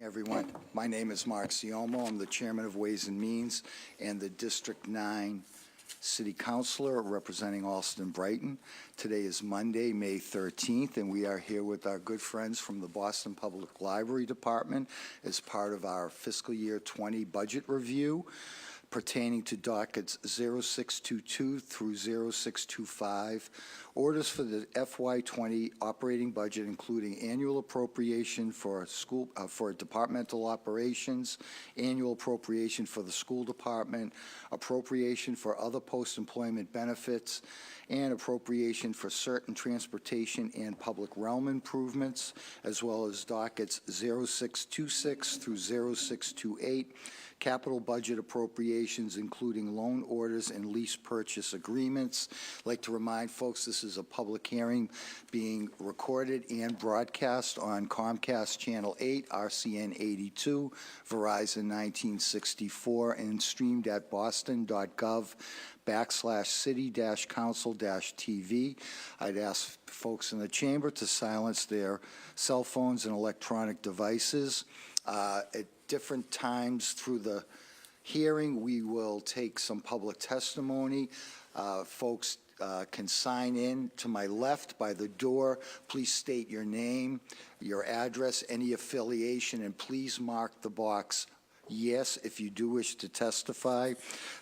Everyone, my name is Mark Siomo. I'm the Chairman of Ways and Means and the District 9 City Councilor representing Allston Brighton. Today is Monday, May 13th, and we are here with our good friends from the Boston Public Library Department as part of our fiscal year 20 budget review pertaining to dockets 0622 through 0625, orders for the FY20 operating budget, including annual appropriation for school for departmental operations, annual appropriation for the school department, appropriation for other post-employment benefits, and appropriation for certain transportation and public realm improvements, as well as dockets 0626 through 0628, capital budget appropriations, including loan orders and lease purchase agreements. I'd like to remind folks this is a public hearing being recorded and broadcast on Comcast Channel 8, RCN 82, Verizon 1964, and streamed at boston.gov/city-council-TV. I'd ask folks in the chamber to silence their cell phones and electronic devices. At different times through the hearing, we will take some public testimony. Folks can sign in to my left by the door. Please state your name, your address, any affiliation, and please mark the box yes if you do wish to testify.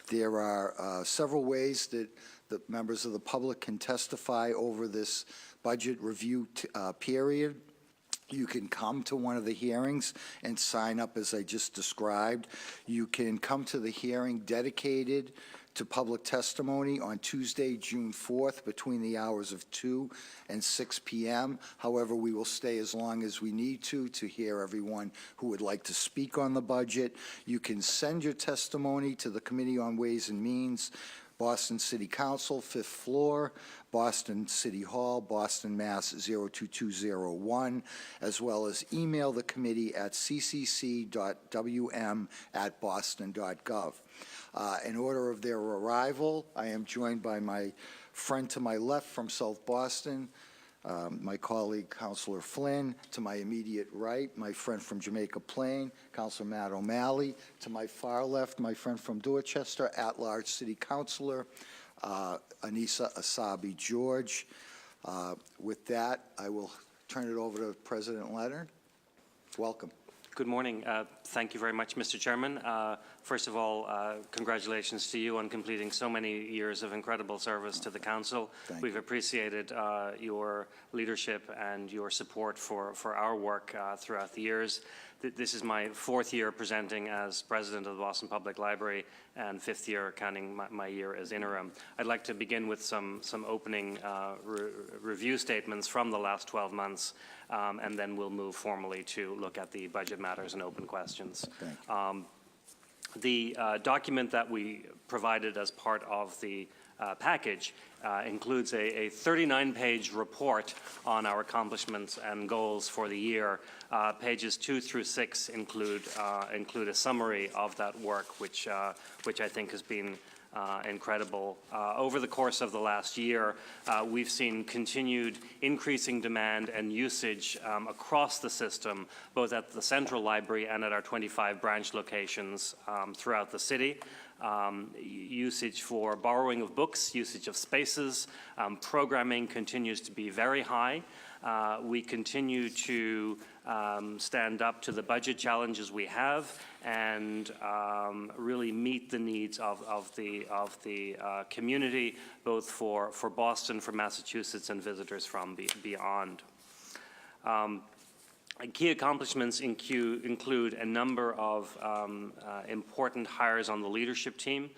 There are several ways that the members of the public can testify over this budget review period. You can come to one of the hearings and sign up as I just described. You can come to the hearing dedicated to public testimony on Tuesday, June 4th, between the hours of 2 and 6 p.m. However, we will stay as long as we need to hear everyone who would like to speak on the budget. You can send your testimony to the Committee on Ways and Means, Boston City Council, 5th floor, Boston City Hall, Boston, Mass. 02201, as well as email the committee at ccc.wm@boston.gov. In order of their arrival, I am joined by my friend to my left from South Boston, my colleague, Councilor Flynn. To my immediate right, my friend from Jamaica Plain, Councilor Matt O'Malley. To my far left, my friend from Dorchester, at-large City Councilor, Anissa Asabi George. With that, I will turn it over to President Leonard. Welcome. Good morning. Thank you very much, Mr. Chairman. First of all, congratulations to you on completing so many years of incredible service to the Council. We've appreciated your leadership and your support for our work throughout the years. This is my 4th year presenting as President of the Boston Public Library and 5th year counting my year as interim. I'd like to begin with some opening review statements from the last 12 months, and then we'll move formally to look at the budget matters and open questions. The document that we provided as part of the package includes a 39-page report on our accomplishments and goals for the year. Pages 2 through 6 include a summary of that work, which I think has been incredible. Over the course of the last year, we've seen continued increasing demand and usage across the system, both at the Central Library and at our 25 branch locations throughout the city. Usage for borrowing of books, usage of spaces, programming continues to be very high. We continue to stand up to the budget challenges we have and really meet the needs of the community, both for Boston, for Massachusetts, and visitors from beyond. Key accomplishments include a number of important hires on the leadership team.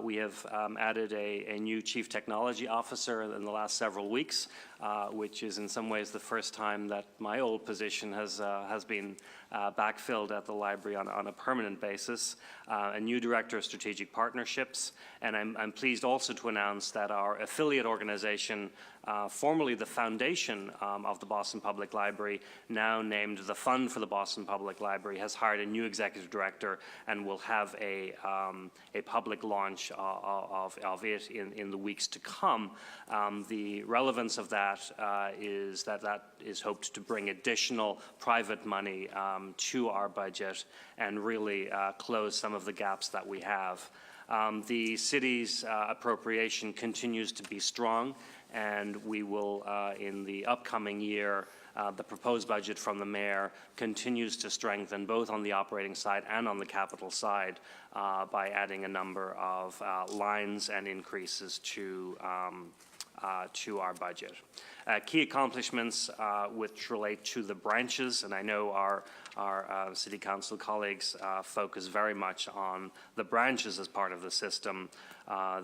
We have added a new Chief Technology Officer in the last several weeks, which is in some ways the first time that my old position has been backfilled at the library on a permanent basis. A new Director of Strategic Partnerships, and I'm pleased also to announce that our affiliate organization, formerly the foundation of the Boston Public Library, now named the Fund for the Boston Public Library, has hired a new executive director and will have a public launch of it in the weeks to come. The relevance of that is that is hoped to bring additional private money to our budget and really close some of the gaps that we have. The city's appropriation continues to be strong, and we will, in the upcoming year, the proposed budget from the mayor continues to strengthen both on the operating side and on the capital side by adding a number of lines and increases to our budget. Key accomplishments which relate to the branches, and I know our City Council colleagues focus very much on the branches as part of the system.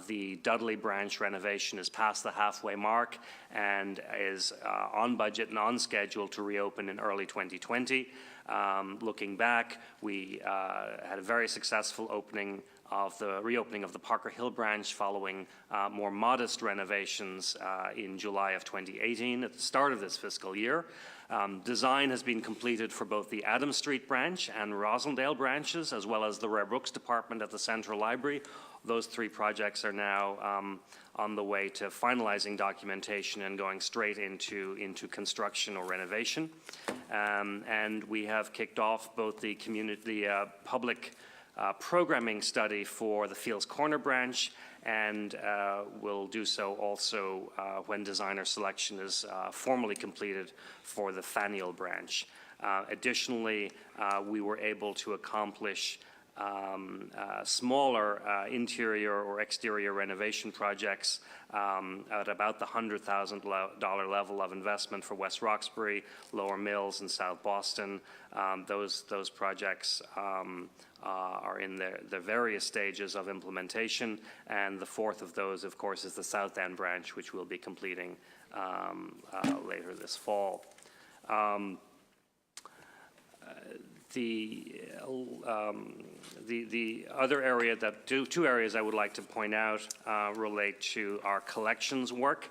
The Dudley branch renovation is past the halfway mark and is on budget and on schedule to reopen in early 2020. Looking back, we had a very successful reopening of the Parker Hill branch following more modest renovations in July of 2018 at the start of this fiscal year. Design has been completed for both the Adams Street branch and Rosendale branches, as well as the Rare Books department at the Central Library. Those three projects are now on the way to finalizing documentation and going straight into construction or renovation. And we have kicked off both the public programming study for the Fields Corner branch, and will do so also when designer selection is formally completed for the Faneuil branch. Additionally, we were able to accomplish smaller interior or exterior renovation projects at about the $100,000 level of investment for West Roxbury, Lower Mills, and South Boston. Those projects are in the various stages of implementation, and the fourth of those, of course, is the South End branch, which we'll be completing later this fall. The other area two areas I would like to point out relate to our collections work,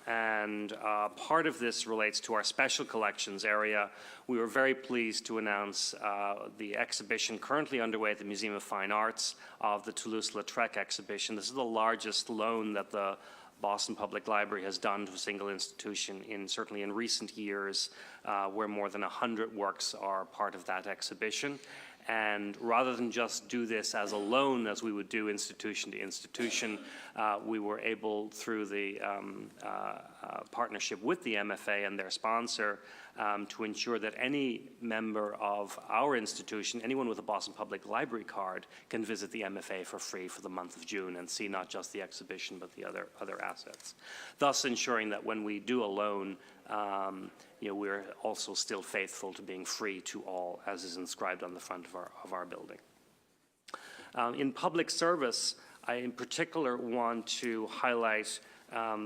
and part of this relates to our special collections area. We were very pleased to announce the exhibition currently underway at the Museum of Fine Arts of the Toulouse-Lautrec exhibition. This is the largest loan that the Boston Public Library has done to a single institution certainly in recent years, where more than 100 works are part of that exhibition. And rather than just do this as a loan, as we would do institution to institution, we were able, through the partnership with the MFA and their sponsor, to ensure that any member of our institution, anyone with a Boston Public Library card, can visit the MFA for free for the month of June and see not just the exhibition but the other assets, thus ensuring that when we do a loan, we're also still faithful to being free to all, as is inscribed on the front of our building. In public service, I in particular want to highlight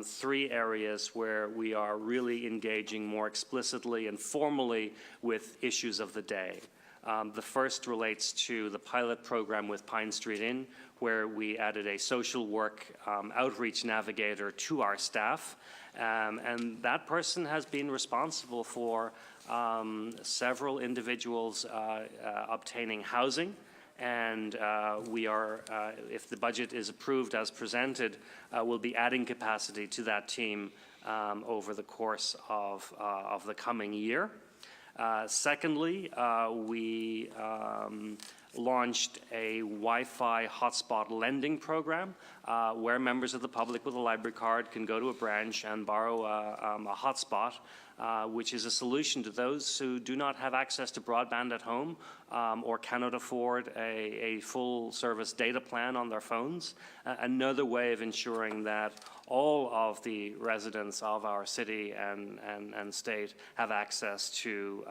three areas where we are really engaging more explicitly and formally with issues of the day. The first relates to the pilot program with Pine Street Inn, where we added a social work outreach navigator to our staff. And that person has been responsible for several individuals obtaining housing. And we are, if the budget is approved as presented, we'll be adding capacity to that team over the course of the coming year. Secondly, we launched a Wi-Fi hotspot lending program where members of the public with a library card can go to a branch and borrow a hotspot, which is a solution to those who do not have access to broadband at home or cannot afford a full service data plan on their phones. Another way of ensuring that all of the residents of our city and state have access to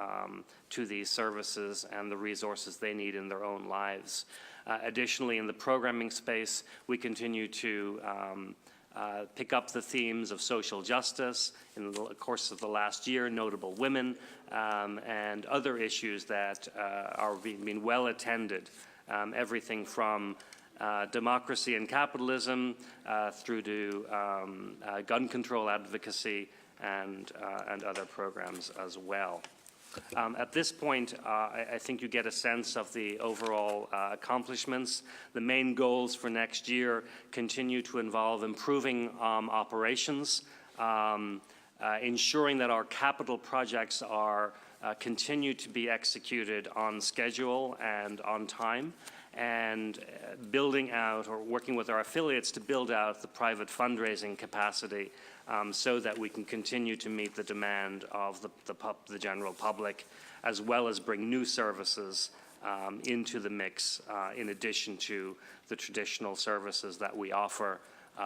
these services and the resources they need in their own lives. Additionally, in the programming space, we continue to pick up the themes of social justice in the course of the last year, notable women, and other issues that are being well attended. Everything from democracy and capitalism, through to gun control advocacy and other programs as well. At this point, I think you get a sense of the overall accomplishments. The main goals for next year continue to involve improving operations, ensuring that our capital projects are continue to be executed on schedule and on time, and building out or working with our affiliates to build out the private fundraising capacity so that we can continue to meet the demand of the general public, as well as bring new services into the mix in addition to the traditional services that we offer,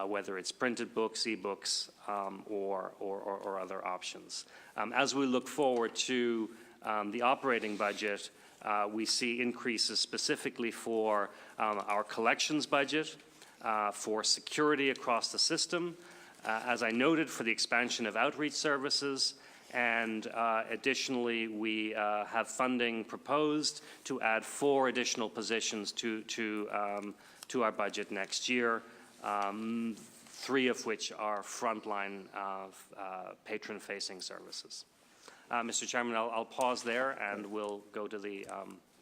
whether it's printed books, e-books, or other options. As we look forward to the operating budget, we see increases specifically for our collections budget, for security across the system, as I noted, for the expansion of outreach services, and additionally, we have funding proposed to add 4 additional positions to our budget next year, 3 of which are frontline patron-facing services. Mr. Chairman, I'll pause there, and we'll go to the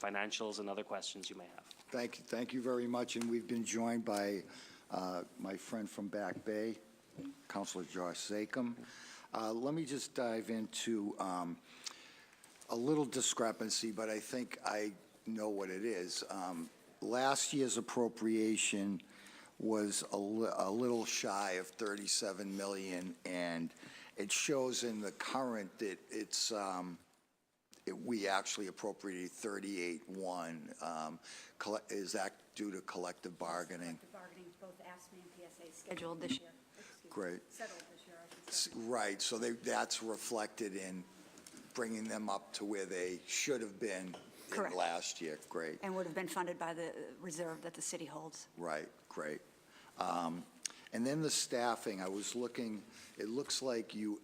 financials and other questions you may have. Thank you very much. And we've been joined by my friend from Back Bay, Councilor Josh Zakum. Let me just dive into a little discrepancy, but I think I know what it is. Last year's appropriation was a little shy of 37 million, and it shows in the current that it's we actually appropriated 38.1. Is that due to collective bargaining? Collective bargaining, both ASME and PSA scheduled this year. Great. Settled this year, I should say. Right, so that's reflected in bringing them up to where they should have been Correct. in last year. Great. And would have been funded by the reserve that the city holds. Right, great. And then the staffing, I was looking, it looks like you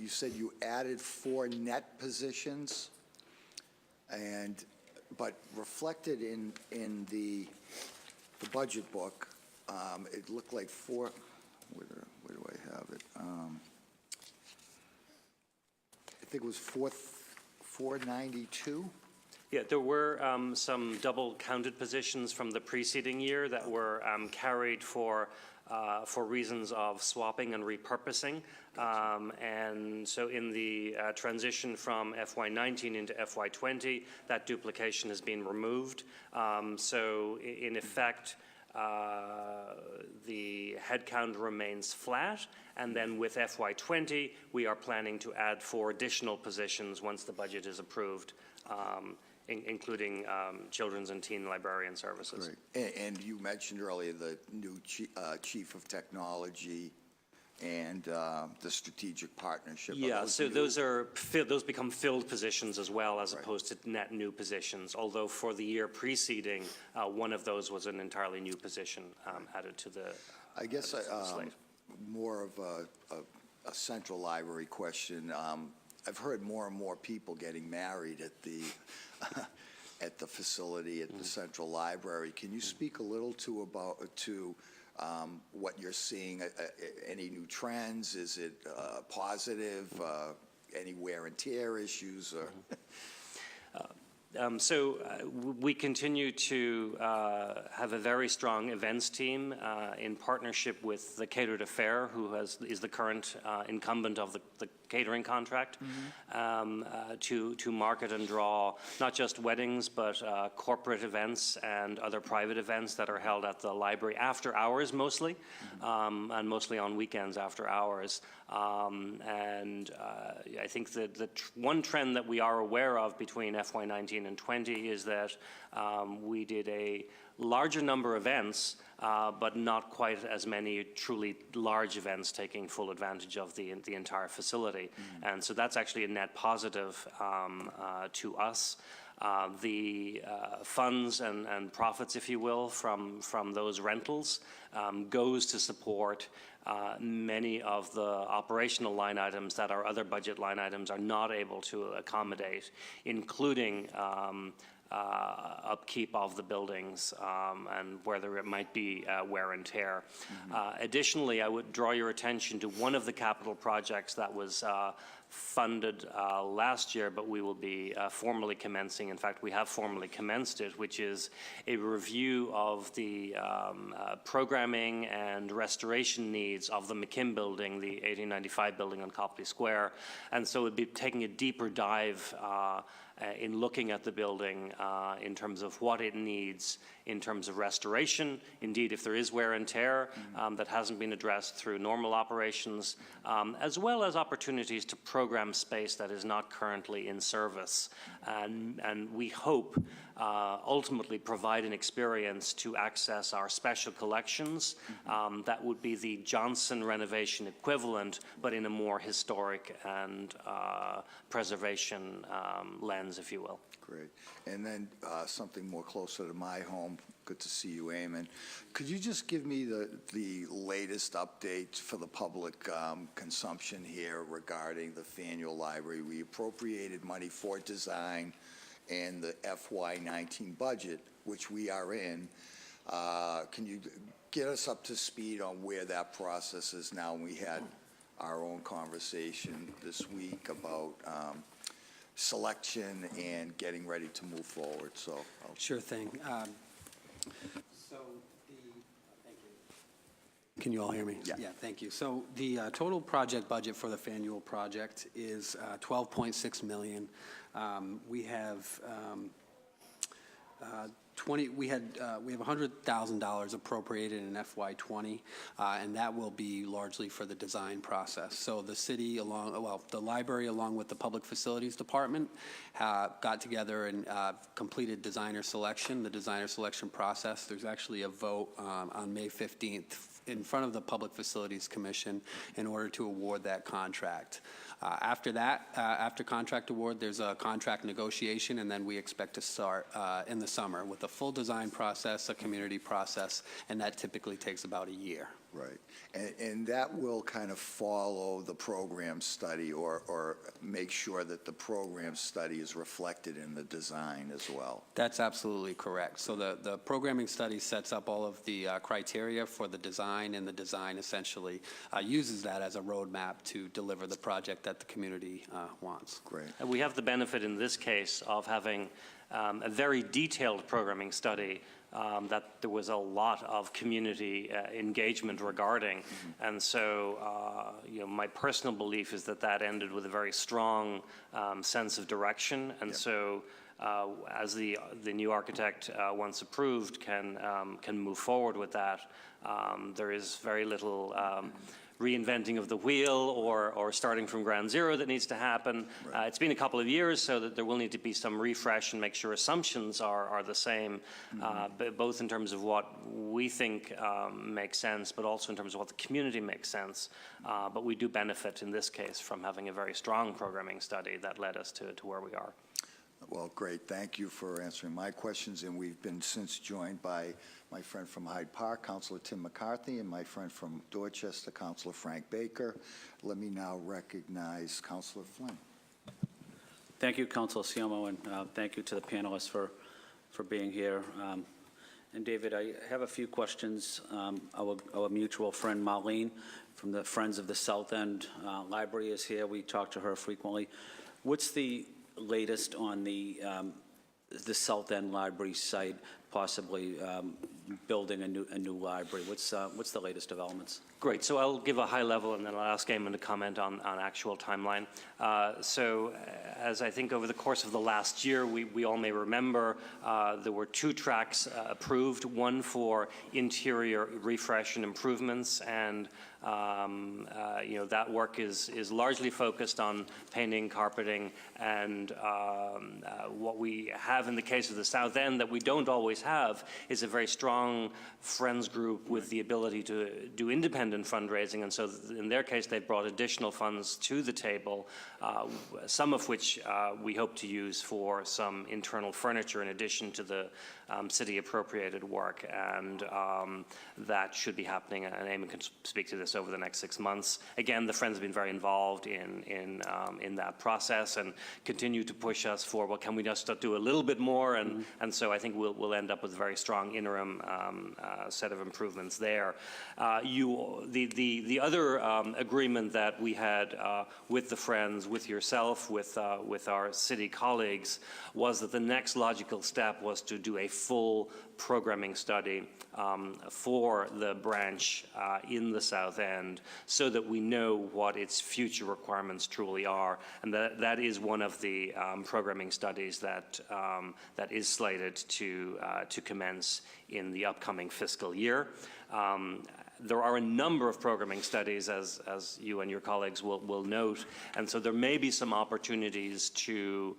said you added 4 net positions, but reflected in the budget book, it looked like 4, where do I have it? I think it was 492. Yeah, there were some double-counted positions from the preceding year that were carried for reasons of swapping and repurposing. And so in the transition from FY19 into FY20, that duplication has been removed. So in effect, the headcount remains flat, and then with FY20, we are planning to add 4 additional positions once the budget is approved, including children's and teen librarian services. Great. And you mentioned earlier the new chief of technology and the strategic partnership. Yeah, so those become filled positions as well, as opposed to net new positions, although for the year preceding, one of those was an entirely new position added to the I guess slate. More of a central library question. I've heard more and more people getting married at the at the facility at the Central Library. Can you speak a little to what you're seeing? Any new trends? Is it positive? Any wear and tear issues? Or So we continue to have a very strong events team in partnership with the Catered Affair, who is the current incumbent of the catering contract, to market and draw not just weddings, but corporate events and other private events that are held at the library after hours mostly, and mostly on weekends after hours. And I think that the one trend that we are aware of between FY19 and 20 is that we did a larger number of events, but not quite as many truly large events taking full advantage of the entire facility. And so that's actually a net positive to us. The funds and profits, if you will, from those rentals goes to support many of the operational line items that our other budget line items are not able to accommodate, including upkeep of the buildings and whether it might be wear and tear. Additionally, I would draw your attention to one of the capital projects that was funded last year, but we will be formally commencing. In fact, we have formally commenced it, which is a review of the programming and restoration needs of the McKim building, the 1895 building on Copley Square. And so we'll be taking a deeper dive in looking at the building in terms of what it needs in terms of restoration. Indeed, if there is wear and tear that hasn't been addressed through normal operations, as well as opportunities to program space that is not currently in service. And we hope ultimately provide an experience to access our special collections. That would be the Johnson renovation equivalent, but in a more historic and preservation lens, if you will. Great. And then something more closer to my home. Good to see you, Eamon. Could you just give me the latest updates for the public consumption here regarding the Faneuil Library? We appropriated money for design and the FY19 budget, which we are in. Can you get us up to speed on where that process is now? We had our own conversation this week about selection and getting ready to move forward. So Sure thing. Thank you. Can you all hear me? Yeah. Yeah, thank you. So the total project budget for the Faneuil project is $12.6 million. We have we have $100,000 appropriated in FY20, and that will be largely for the design process. So the city, the library, along with the Public Facilities Department, got together and completed designer selection. The designer selection process. There's actually a vote on May 15th in front of the Public Facilities Commission in order to award that contract. After that, after contract award, there's a contract negotiation, and then we expect to start in the summer with a full design process, a community process, and that typically takes about a year. right. And that will kind of follow the program study or make sure that the program study is reflected in the design as well. That's absolutely correct. So the programming study sets up all of the criteria for the design, and the design essentially uses that as a roadmap to deliver the project that the community wants. Great. And we have the benefit in this case of having a very detailed programming study that there was a lot of community engagement regarding. And so, my personal belief is that ended with a very strong sense of direction. And so, as the new architect, once approved, can move forward with that, there is very little reinventing of the wheel or starting from ground zero that needs to happen. Right. It's been a couple of years, so that there will need to be some refresh and make sure assumptions are the same, both in terms of what we think makes sense, but also in terms of what the community makes sense. But we do benefit in this case from having a very strong programming study that led us to where we are. Well, great. Thank you for answering my questions. And we've been since joined by my friend from Hyde Park, Councilor Tim McCarthy, and my friend from Dorchester, Councilor Frank Baker. Let me now recognize Councilor Flynn. Thank you, Councilor Siomo, and thank you to the panelists for being here. And David, I have a few questions. Our mutual friend Marlene from the Friends of the South End Library is here. We talk to her frequently. What's the latest on the South End Library site, possibly building a new library? What's the latest developments? Great. So I'll give a high level, and then I'll ask Eamon to comment on actual timeline. So as I think over the course of the last year, we all may remember, there were 2 tracks approved, one for interior refresh and improvements, and that work is largely focused on painting, carpeting, and what we have in the case of the South End that we don't always have is a very strong friends group with the ability to do independent fundraising. And so in their case, they brought additional funds to the table, some of which we hope to use for some internal furniture in addition to the city appropriated work. And that should be happening, and Eamon can speak to this this over the next 6 months. Again, the Friends have been very involved in that process and continue to push us for, well, can we just do a little bit more? And so I think we'll end up with a very strong interim set of improvements there. The other agreement that we had with the Friends, with yourself, with our city colleagues, was that the next logical step was to do a full programming study for the branch in the South End so that we know what its future requirements truly are. And that is one of the programming studies that is slated to commence in the upcoming fiscal year. There are a number of programming studies, as you and your colleagues will note, and so there may be some opportunities to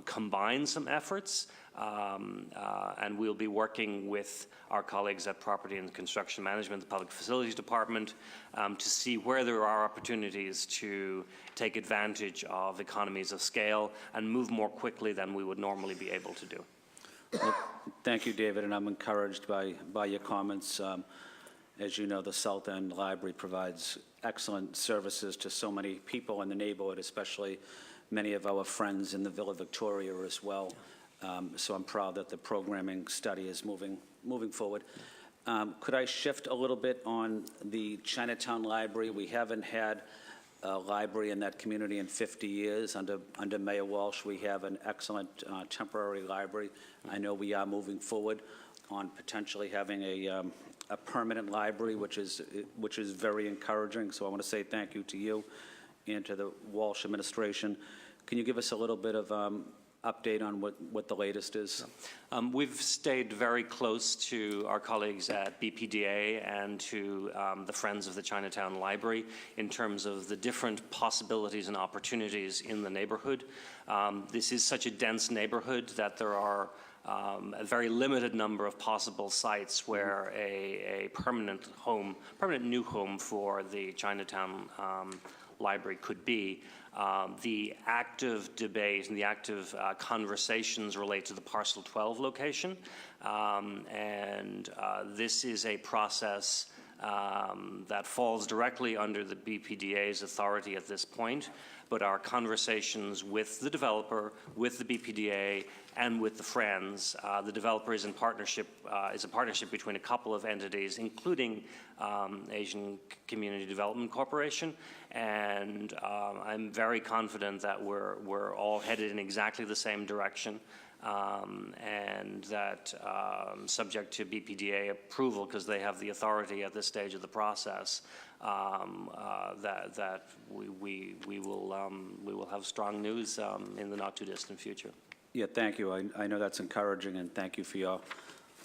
combine some efforts, and we'll be working with our colleagues at Property and Construction Management, the Public Facilities Department, to see where there are opportunities to take advantage of economies of scale and move more quickly than we would normally be able to do. Well, thank you, David, and I'm encouraged by your comments. As you know, the South End Library provides excellent services to so many people in the neighborhood, especially many of our friends in the Villa Victoria as well. So I'm proud that the programming study is moving forward. Could I shift a little bit on the Chinatown Library? We haven't had a library in that community in 50 years. Under Mayor Walsh, we have an excellent temporary library. I know we are moving forward on potentially having a permanent library, which is very encouraging. So I want to say thank you to you and to the Walsh administration. Can you give us a little bit of update on what the latest is? We've stayed very close to our colleagues at BPDA and to the Friends of the Chinatown Library in terms of the different possibilities and opportunities in the neighborhood. This is such a dense neighborhood that there are a very limited number of possible sites where a permanent new home for the Chinatown Library could be. The active debate and the active conversations relate to the Parcel 12 location, and this is a process that falls directly under the BPDA's authority at this point, but our conversations with the developer, with the BPDA, and with the Friends, the developer is in partnership, is a partnership between a couple of entities, including Asian Community Development Corporation, and I'm very confident that we're all headed in exactly the same direction. And that subject to BPDA approval, because they have the authority at this stage of the process, that we will have strong news in the not too distant future. Yeah, thank you. I know that's encouraging, and thank you for your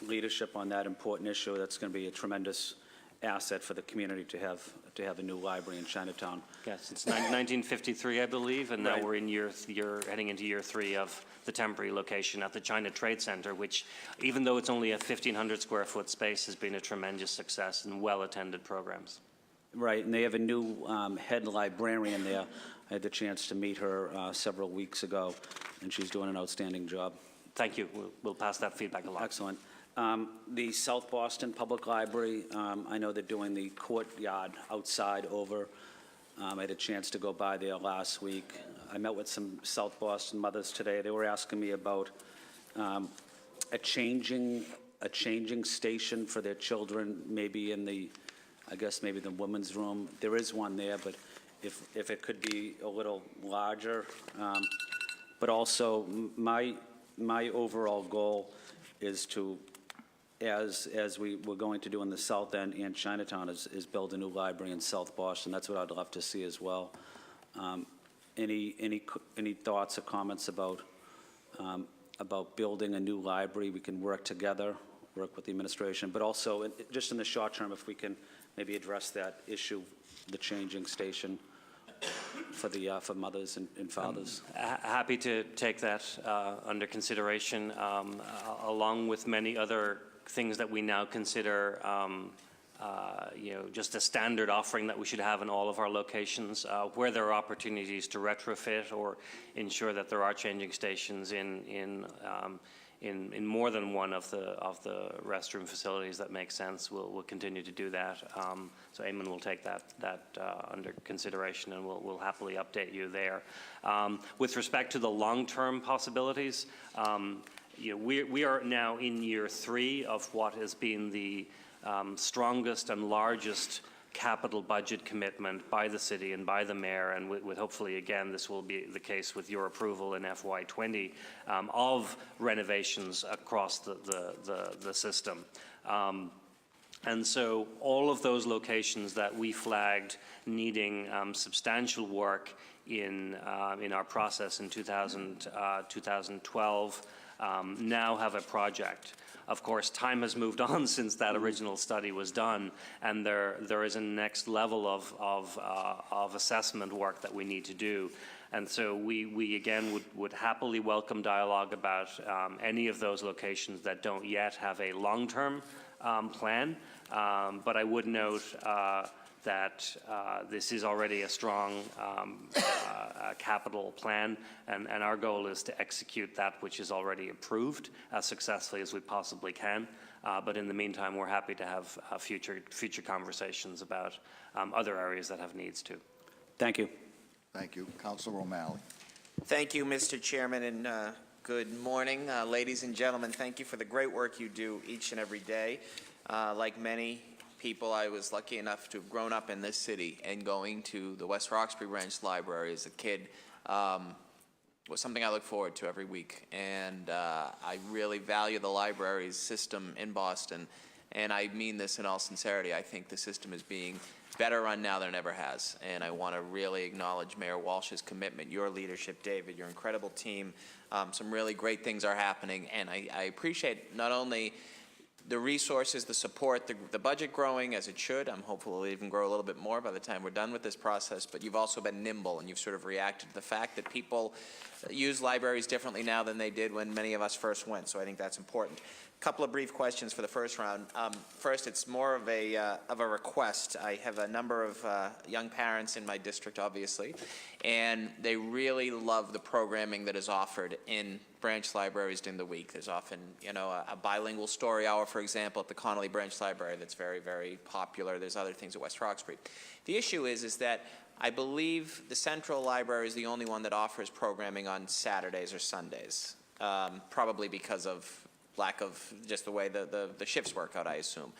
leadership on that important issue. That's going to be a tremendous asset for the community to have a new library in Chinatown. Yes, it's 1953, I believe, and now Right. we're in heading into year 3 of the temporary location at the China Trade Center, which, even though it's only a 1,500 square foot space, has been a tremendous success and well-attended programs. Right, and they have a new head librarian there. I had the chance to meet her several weeks ago, and she's doing an outstanding job. Thank you. We'll pass that feedback along. Excellent. The South Boston Public Library, I know they're doing the courtyard outside over. I had a chance to go by there last week. I met with some South Boston mothers today. They were asking me about a changing station for their children, maybe in the, I guess maybe the women's room. There is one there, but if it could be a little larger. But also, my overall goal is to, as we're going to do in the South End and Chinatown, is build a new library in South Boston. That's what I'd love to see as well. Any thoughts or comments about building a new library? We can work together, work with the administration, but also just in the short term, if we can maybe address that issue, the changing station for mothers and fathers. Happy to take that under consideration, along with many other things that we now consider, just a standard offering that we should have in all of our locations, where there are opportunities to retrofit or ensure that there are changing stations in in more than one of the restroom facilities that make sense, we'll continue to do that. So Eamon will take that under consideration, and we'll happily update you there. With respect to the long-term possibilities, we are now in year 3 of what has been the strongest and largest capital budget commitment by the city and by the mayor, and with hopefully, again, this will be the case with your approval in FY20 of renovations across the system. And so all of those locations that we flagged needing substantial work in our process in 2012 now have a project. Of course, time has moved on since that original study was done, and there is a next level of assessment work that we need to do. And so we again would happily welcome dialogue about any of those locations that don't yet have a long-term plan. But I would note that this is already a strong capital plan, and our goal is to execute that which is already approved as successfully as we possibly can. But in the meantime, we're happy to have future conversations about other areas that have needs too. Thank you. Thank you. Councilor O'Malley. Thank you, Mr. Chairman, and good morning. Ladies and gentlemen, thank you for the great work you do each and every day. Like many people, I was lucky enough to have grown up in this city, and going to the West Roxbury Branch Library as a kid was something I look forward to every week. And I really value the library's system in Boston, and I mean this in all sincerity. I think the system is being better run now than it ever has, and I want to really acknowledge Mayor Walsh's commitment, your leadership, David, your incredible team. Some really great things are happening, and I appreciate not only the resources, the support, the budget growing as it should. I'm hopeful it'll even grow a little bit more by the time we're done with this process, but you've also been nimble, and you've sort of reacted to the fact that people use libraries differently now than they did when many of us first went, so I think that's important. A couple of brief questions for the first round. First, it's more of a request. I have a number of young parents in my district, obviously, and they really love the programming that is offered in branch libraries during the week. There's often, a bilingual story hour, for example, at the Connolly Branch Library that's very, very popular. There's other things at West Roxbury. The issue is that I believe the Central Library is the only one that offers programming on Saturdays or Sundays, probably because of lack of just the way the shifts work out, I assume.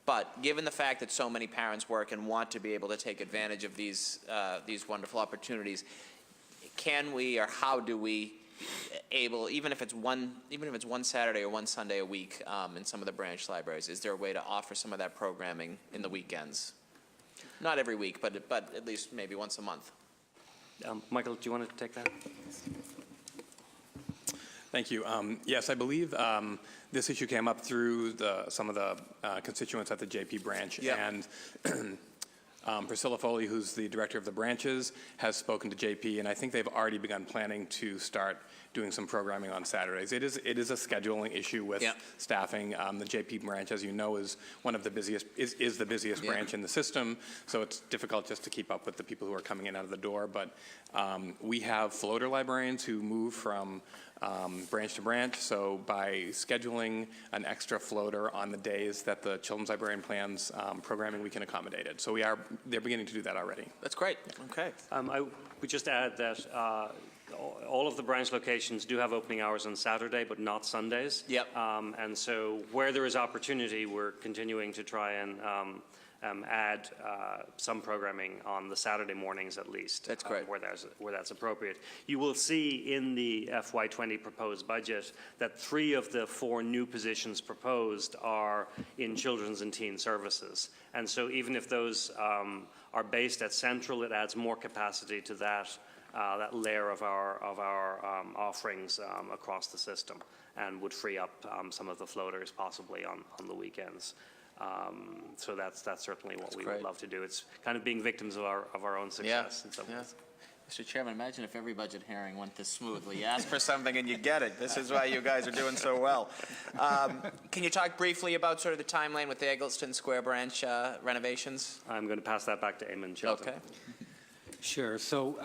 But given the fact that so many parents work and want to be able to take advantage of these wonderful opportunities, can we, or how do we even if it's one Saturday or one Sunday a week in some of the branch libraries, is there a way to offer some of that programming in the weekends? Not every week, but at least maybe once a month. Michael, do you want to take that? Thank you. Yes, I believe this issue came up through some of the constituents at the JP branch. Yep. And Priscilla Foley, who's the director of the branches, has spoken to JP, and I think they've already begun planning to start doing some programming on Saturdays. It is a scheduling issue with staffing. The JP branch, as you know, is one of the busiest, is the busiest branch in the system, so it's difficult just to keep up with the people who are coming in out of the door. But we have floater librarians who move from branch to branch, so by scheduling an extra floater on the days that the children's librarian plans programming, we can accommodate it. So they're beginning to do that already. That's great. Okay. I would just add that all of the branch locations do have opening hours on Saturday, but not Sundays. Yep. And so where there is opportunity, we're continuing to try and add some programming on the Saturday mornings at least. That's great. Where that's appropriate. You will see in the FY20 proposed budget that 3 of the 4 new positions proposed are in children's and teen services. And so even if those are based at Central, it adds more capacity to that layer of our offerings across the system, and would free up some of the floaters possibly on the weekends. So that's certainly what we would love to do. It's kind of being victims of our own success in some ways. Mr. Chairman, imagine if every budget hearing went this smoothly. You ask for something and you get it. This is why you guys are doing so well. Can you talk briefly about sort of the timeline with the Eggleston Square branch renovations? I'm going to pass that back to Eamon Chilton. Okay. Sure. So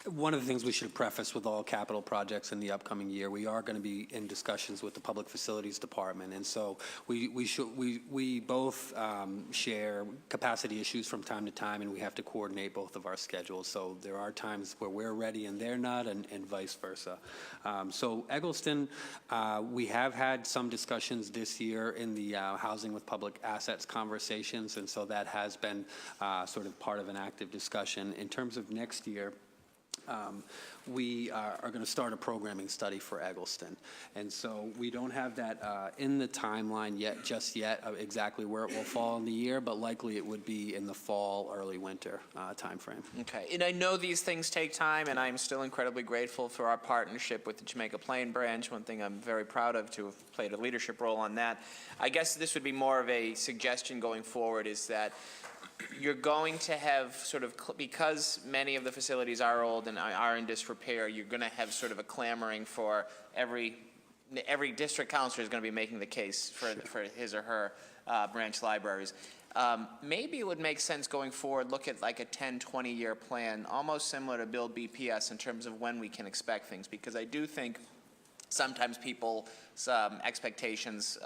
One of the things we should preface with all capital projects in the upcoming year, we are going to be in discussions with the Public Facilities Department, and so we both share capacity issues from time to time, and we have to coordinate both of our schedules. So there are times where we're ready and they're not, and vice versa. So Eggleston, we have had some discussions this year in the housing with public assets conversations, and so that has been sort of part of an active discussion. In terms of next year, we are going to start a programming study for Eggleston. And so we don't have that in the timeline just yet, of exactly where it will fall in the year, but likely it would be in the fall, early winter timeframe. Okay, and I know these things take time, and I'm still incredibly grateful for our partnership with the Jamaica Plain branch. One thing I'm very proud of, to have played a leadership role on that. I guess this would be more of a suggestion going forward, is that you're going to have sort of, because many of the facilities are old and are in disrepair, you're going to have sort of a clamoring for every district counselor is going to be making the case for his or her branch libraries. Maybe it would make sense going forward, look at like a 10, 20-year plan, almost similar to Build BPS in terms of when we can expect things, because I do think sometimes people's expectations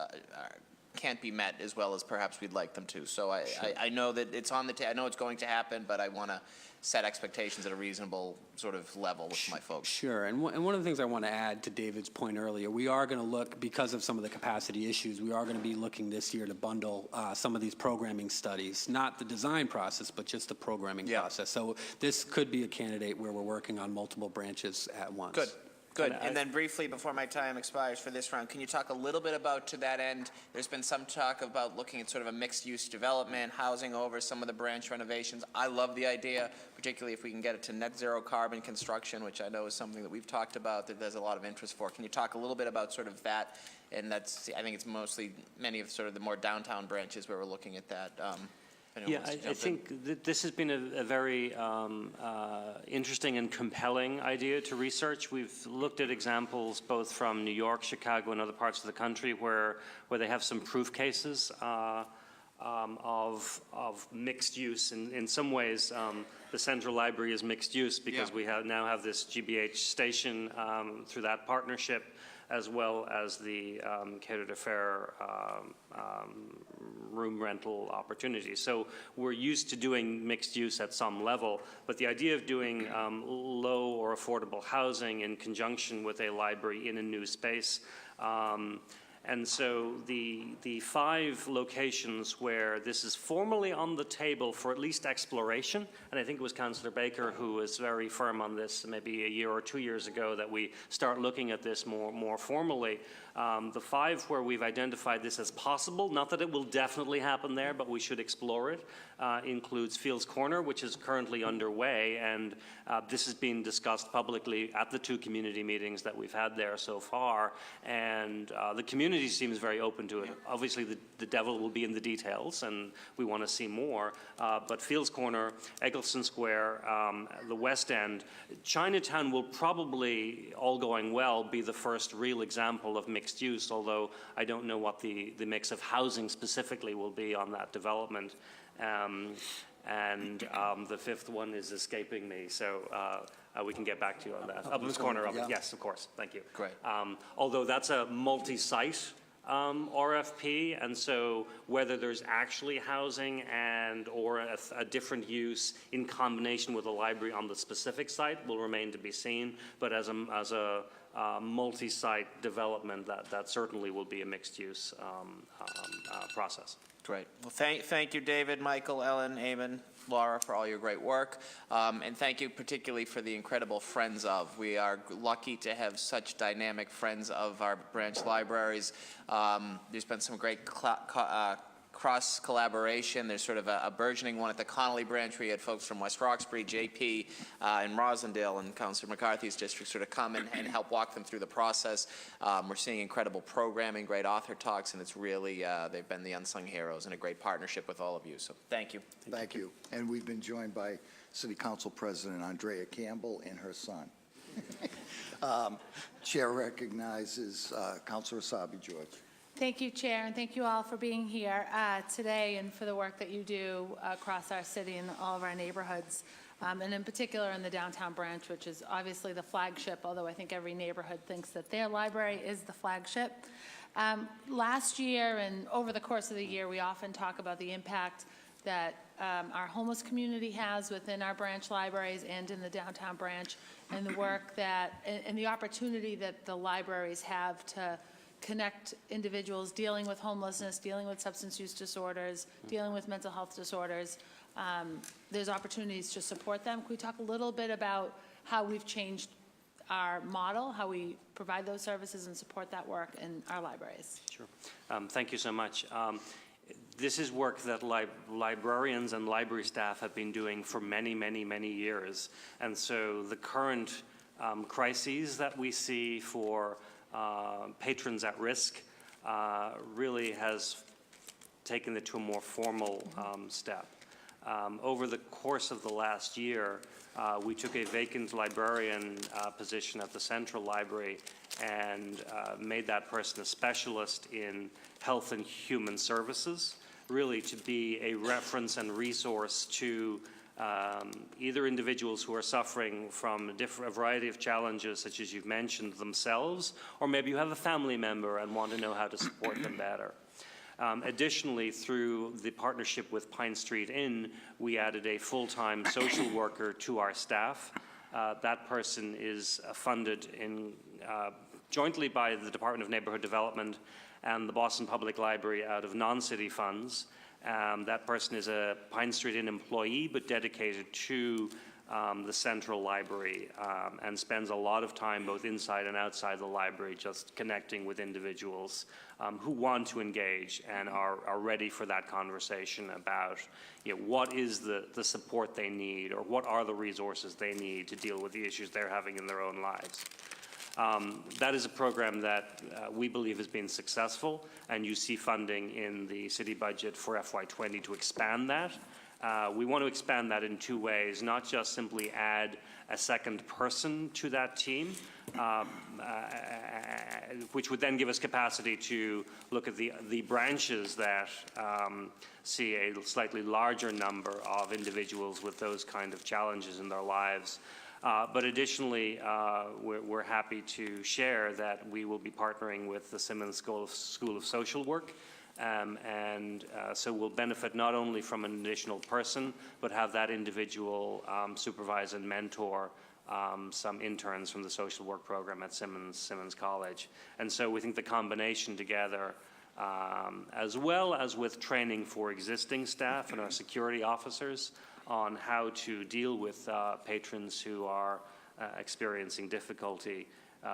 can't be met as well as perhaps we'd like them to. So I know that it's on the I know it's going to happen, but I want to set expectations at a reasonable sort of level with my folks. Sure, and one of the things I want to add to David's point earlier, we are going to look, because of some of the capacity issues, we are going to be looking this year to bundle some of these programming studies, not the design process, but just the programming process. So this could be a candidate where we're working on multiple branches at once. Good. Good. And then briefly, before my time expires for this round, can you talk a little bit about, to that end, there's been some talk about looking at sort of a mixed-use development, housing over some of the branch renovations. I love the idea, particularly if we can get it to net zero carbon construction, which I know is something that we've talked about that there's a lot of interest for. Can you talk a little bit about sort of that? And that's, I think it's mostly many of sort of the more downtown branches where we're looking at that. Yeah, I think this has been a very interesting and compelling idea to research. We've looked at examples both from New York, Chicago, and other parts of the country where they have some proof cases of mixed use. In some ways, the Central Library is mixed use because we now have this GBH station through that partnership, as well as the Quai d'Affaires room rental opportunities. So we're used to doing mixed use at some level, but the idea of doing low or affordable housing in conjunction with a library in a new space, and so the 5 locations where this is formally on the table for at least exploration, and I think it was Councillor Baker who was very firm on this maybe a year or 2 years ago, that we start looking at this more formally. The 5 where we've identified this as possible, not that it will definitely happen there, but we should explore it, includes Fields Corner, which is currently underway, and this has been discussed publicly at the 2 community meetings that we've had there so far, and the community seems very open to it. Obviously, the devil will be in the details, and we want to see more, but Fields Corner, Eggleston Square, the West End, Chinatown will probably, all going well, be the first real example of mixed use, although I don't know what the mix of housing specifically will be on that development. And the 5th one is escaping me, so we can get back to you on that. Uplands Corner, yes, of course, thank you. Great. Although that's a multi-site RFP, and so whether there's actually housing or a different use in combination with a library on the specific site will remain to be seen, but as a multi-site development, that certainly will be a mixed-use process. Great. Well, thank you, David, Michael, Ellen, Eamon, Laura, for all your great work. And thank you particularly for the incredible Friends of. We are lucky to have such dynamic Friends of our branch libraries. There's been some great cross-collaboration. There's sort of a burgeoning one at the Connolly branch where you had folks from West Roxbury, JP, and Rosendale, and Councillor McCarthy's district sort of come and help walk them through the process. We're seeing incredible programming, great author talks, and it's really, they've been the unsung heroes and a great partnership with all of you. So thank you. Thank you. And we've been joined by City Council President Andrea Campbell and her son. Chair recognizes Councilor Asabi George. Thank you, Chair, and thank you all for being here today and for the work that you do across our city and all of our neighborhoods. and in particular in the downtown branch, which is obviously the flagship, although I think every neighborhood thinks that their library is the flagship. Last year and over the course of the year, we often talk about the impact that our homeless community has within our branch libraries and in the downtown branch, and the work that, and the opportunity that the libraries have to connect individuals dealing with homelessness, dealing with substance use disorders, dealing with mental health disorders. There's opportunities to support them. Can we talk a little bit about how we've changed our model, how we provide those services and support that work in our libraries? Sure. Thank you so much. This is work that librarians and library staff have been doing for many, many, many years. And so the current crises that we see for patrons at risk really has taken it to a more formal step. Over the course of the last year, we took a vacant librarian position at the Central Library and made that person a specialist in health and human services, really to be a reference and resource to either individuals who are suffering from a variety of challenges, such as you've mentioned themselves, or maybe you have a family member and want to know how to support them better. Additionally, through the partnership with Pine Street Inn, we added a full-time social worker to our staff. That person is funded jointly by the Department of Neighborhood Development and the Boston Public Library out of non-city funds. That person is a Pine Street Inn employee, but dedicated to the Central Library, and spends a lot of time both inside and outside the library just connecting with individuals who want to engage and are ready for that conversation about what is the support they need, or what are the resources they need to deal with the issues they're having in their own lives. That is a program that we believe has been successful, and you see funding in the city budget for FY20 to expand that. We want to expand that in two ways, not just simply add a second person to that team, which would then give us capacity to look at the branches that see a slightly larger number of individuals with those kind of challenges in their lives. But additionally, we're happy to share that we will be partnering with the Simmons School of Social Work. So we'll benefit not only from an additional person, but have that individual supervise and mentor some interns from the social work program at Simmons College. And so we think the combination together, as well as with training for existing staff and our security officers on how to deal with patrons who are experiencing difficulty,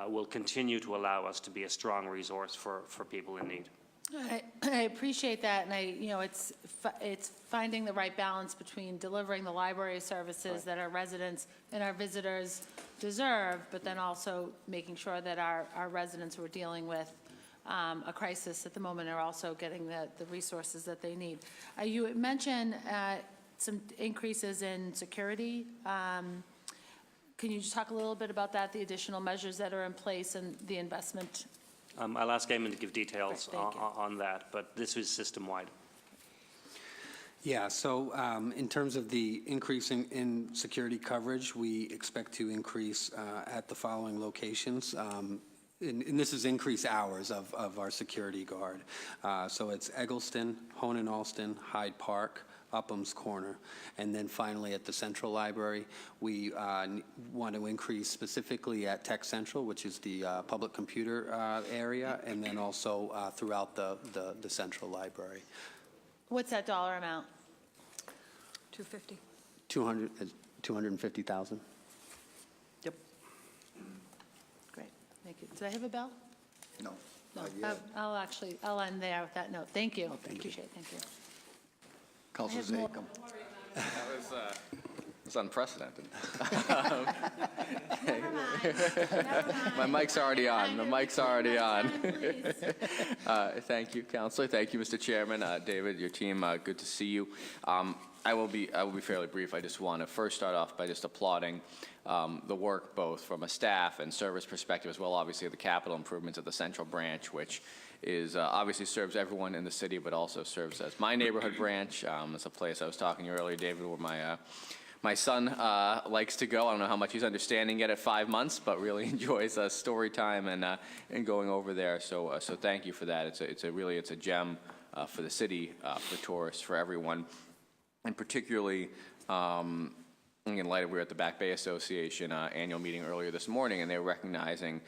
will continue to allow us to be a strong resource for people in need. I appreciate that, and it's finding the right balance between delivering the library services that our residents and our visitors deserve, but then also making sure that our residents who are dealing with a crisis at the moment are also getting the resources that they need. You mentioned some increases in security. Can you just talk a little bit about that, the additional measures that are in place and the investment? I'll ask Eamon to give details Right, on that, but this is system-wide. Yeah, so in terms of the increase in security coverage, we expect to increase at the following locations. And this is increased hours of our security guard. So it's Eggleston, Honan-Alston, Hyde Park, Upham's Corner. And then finally at the Central Library, we want to increase specifically at Tech Central, which is the public computer area, and then also throughout the Central Library. What's that dollar amount? 250. 250,000. Yep. Great, thank you. Did I have a bell? No. No, not yet. I'll end there with that note. Thank you. thank you. Appreciate it, thank you. Councilor I have more. Zachem. That was unprecedented. Never mind. My mic's already on. The mic's already on. Please. Thank you, Councilor. Thank you, Mr. Chairman. David, your team, good to see you. I will be fairly brief. I just want to first start off by just applauding the work both from a staff and service perspective, as well, obviously, the capital improvements at the Central Branch, which is obviously serves everyone in the city, but also serves as my neighborhood branch. It's a place I was talking to you earlier, David, where my son likes to go. I don't know how much he's understanding it at 5 months, but really enjoys story time and going over there. So thank you for that. It's a gem for the city, for tourists, for everyone, and particularly. In light of, we were at the Back Bay Association annual meeting earlier this morning, and they were recognizing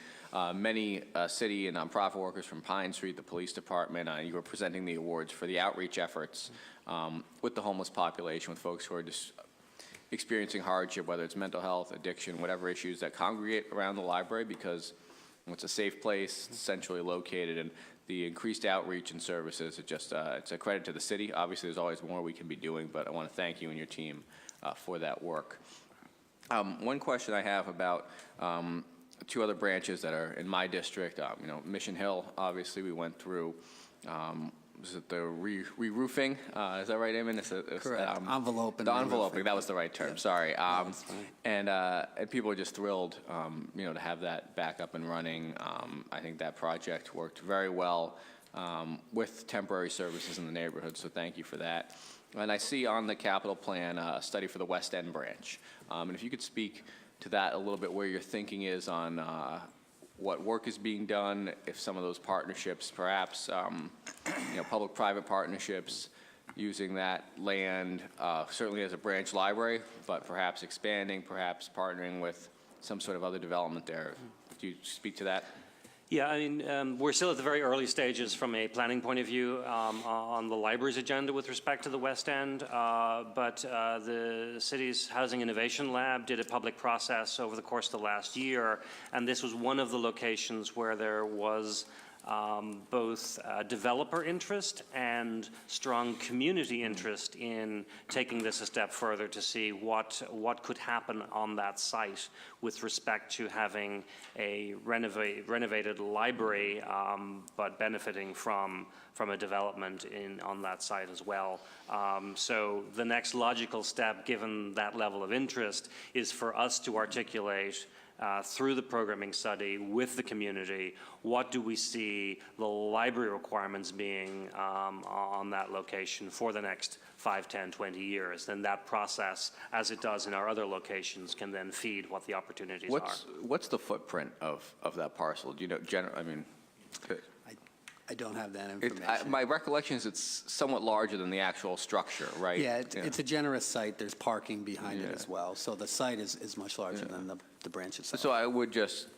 many city and nonprofit workers from Pine Street, the police department. You were presenting the awards for the outreach efforts with the homeless population, with folks who are just experiencing hardship, whether it's mental health, addiction, whatever issues that congregate around the library, because it's a safe place, it's centrally located, and the increased outreach and services, it's a credit to the city. Obviously, there's always more we can be doing, but I want to thank you and your team for that work. One question I have about two other branches that are in my district, Mission Hill, obviously we went through, was it the re-roofing? Is that right, Eamon? Correct. Enveloping. The enveloping, that was the right term, sorry. That's fine. And people are just thrilled, to have that back up and running. I think that project worked very well with temporary services in the neighborhood, so thank you for that. And I see on the capital plan a study for the West End branch. And if you could speak to that a little bit, where your thinking is on what work is being done, if some of those partnerships, perhaps, public-private partnerships, using that land certainly as a branch library, but perhaps expanding, perhaps partnering with some sort of other development there. Could you speak to that? Yeah, I mean, we're still at the very early stages from a planning point of view on the library's agenda with respect to the West End, but the city's Housing Innovation Lab did a public process over the course of the last year, and this was one of the locations where there was both developer interest and strong community interest in taking this a step further to see what could happen on that site with respect to having a renovated library, but benefiting from a development on that site as well. So the next logical step, given that level of interest, is for us to articulate through the programming study with the community, what do we see the library requirements being on that location for the next 5, 10, 20 years? Then that process, as it does in our other locations, can then feed what the opportunities are. What's the footprint of that parcel? Do you know, I don't have that information. My recollection is it's somewhat larger than the actual structure, right? Yeah, it's a generous site. There's parking behind it as well. So the site is much larger than the branch itself. So I would just,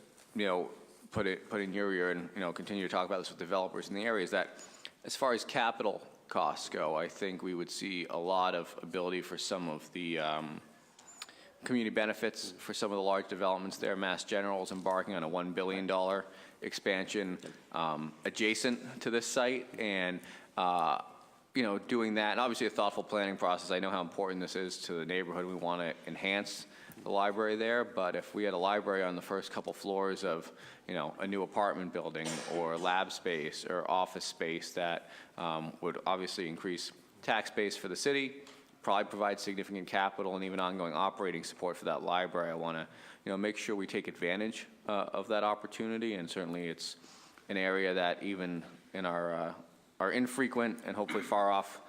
put in your ear and, continue to talk about this with developers in the area, is that as far as capital costs go, I think we would see a lot of ability for some of the community benefits for some of the large developments there. Mass General is embarking on a $1 billion expansion adjacent to this site, and doing that, and obviously a thoughtful planning process. I know how important this is to the neighborhood. We want to enhance the library there, but if we had a library on the first couple floors of a new apartment building or lab space or office space, that would obviously increase tax base for the city, probably provide significant capital and even ongoing operating support for that library. I want to make sure we take advantage of that opportunity, and certainly it's an area that even in our infrequent and hopefully far off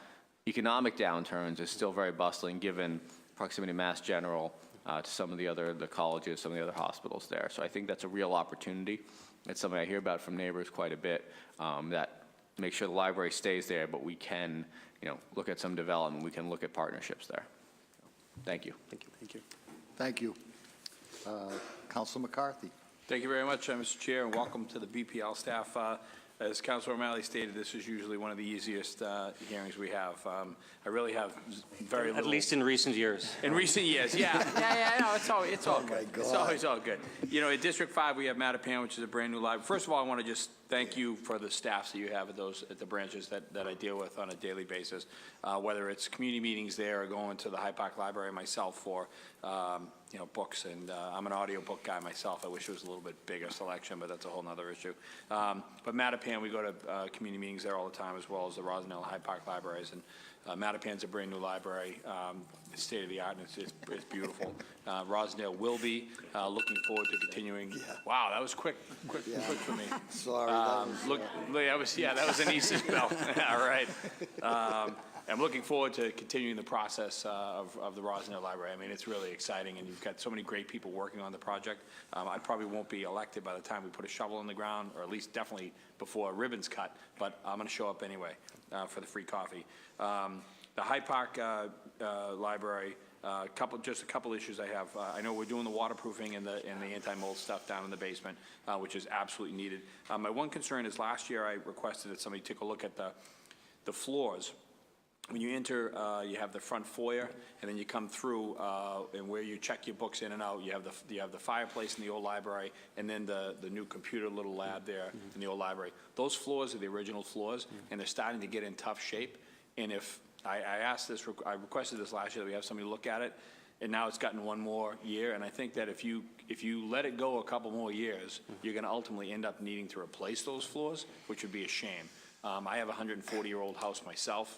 economic downturns is still very bustling, given proximity to Mass General, to some of the colleges, some of the other hospitals there. So I think that's a real opportunity. It's something I hear about from neighbors quite a bit, that make sure the library stays there, but we can look at some development, we can look at partnerships there. Thank you. Thank you. Thank you. Councilor McCarthy. Thank you very much, Mr. Chair, and welcome to the BPL staff. As Councilor O'Malley stated, this is usually one of the easiest hearings we have. I really have very little. At least in recent years. In recent years, yeah. No, it's all good. my God. It's always all good. At District 5, we have Mattapan, which is a brand-new library. First of all, I want to just thank you for the staffs that you have at the branches that I deal with on a daily basis, whether it's community meetings there or going to the Hyde Park Library myself for books, and I'm an audiobook guy myself. I wish it was a little bit bigger selection, but that's a whole nother issue. But Mattapan, we go to community meetings there all the time, as well as the Rosendale Hyde Park libraries, and Mattapan's a brand-new library. It's state-of-the-art, and it's beautiful. Rosendale will be. Looking forward to continuing. Wow, that was quick for me. Sorry. That was an easy spell. All right. I'm looking forward to continuing the process of the Rosendale Library. I mean, it's really exciting, and you've got so many great people working on the project. I probably won't be elected by the time we put a shovel in the ground, or at least definitely before a ribbon's cut, but I'm going to show up anyway for the free coffee. The Hyde Park Library, just a couple issues I have. I know we're doing the waterproofing and the anti-mold stuff down in the basement, which is absolutely needed. My one concern is last year I requested that somebody take a look at the floors. When you enter, you have the front foyer, and then you come through, and where you check your books in and out, you have the fireplace in the old library, and then the new computer little lab there in the old library. Those floors are the original floors, and they're starting to get in tough shape. And if I requested this last year that we have somebody look at it, and now it's gotten one more year. And I think that if you let it go a couple more years, you're going to ultimately end up needing to replace those floors, which would be a shame. I have a 140-year-old house myself.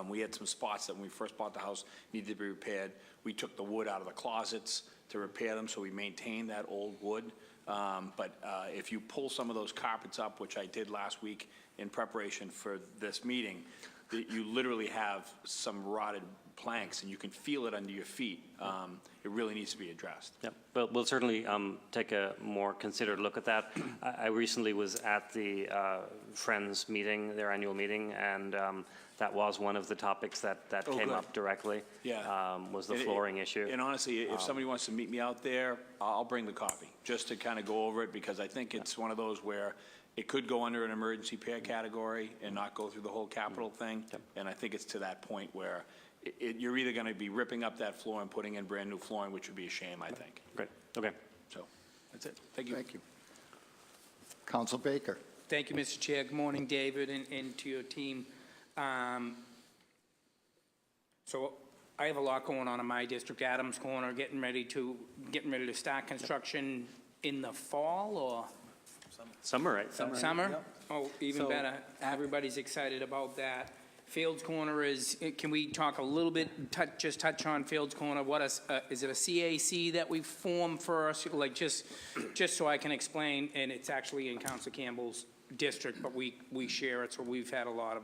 We had some spots that when we first bought the house needed to be repaired. We took the wood out of the closets to repair them, so we maintained that old wood. But if you pull some of those carpets up, which I did last week in preparation for this meeting, you literally have some rotted planks, and you can feel it under your feet. It really needs to be addressed. Yeah, but we'll certainly take a more considered look at that. I recently was at the Friends meeting, their annual meeting, and that was one of the topics that came up directly. Yeah. Was the flooring issue. And honestly, if somebody wants to meet me out there, I'll bring the coffee, just to kind of go over it, because I think it's one of those where it could go under an emergency repair category and not go through the whole capital thing. And I think it's to that point where you're either going to be ripping up that floor and putting in brand new flooring, which would be a shame, I think. Great, okay. So that's it. Thank you. Thank you. Council Baker. Thank you, Mr. Chair. Good morning, David, and to your team. So I have a lot going on in my district. Adams Corner, getting ready to start construction in the fall, or Summer, right? summer? Yep. Oh, even So, better. Everybody's excited about that. Fields Corner can we talk a little bit, just touch on Fields Corner? Is it a CAC that we formed for us? Like, just so I can explain, and it's actually in Council Campbell's district, but we share it, so we've had a lot of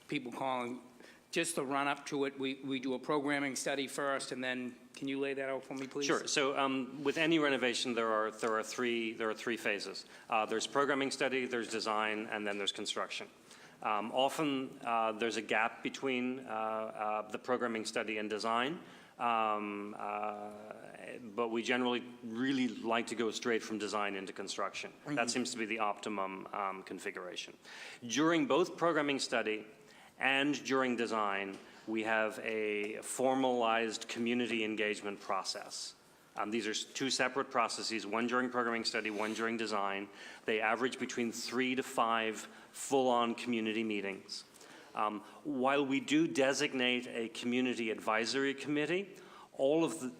people calling. Just the run up to it, we do a programming study first, and then can you lay that out for me, please? Sure. So with any renovation, there are three phases. There's programming study, there's design, and then there's construction. Often there's a gap between the programming study and design, but we generally really like to go straight from design into construction. That seems to be the optimum configuration. During both programming study and during design, we have a formalized community engagement process. These are two separate processes, one during programming study, one during design. They average between 3 to 5 full-on community meetings. While we do designate a community advisory committee, all of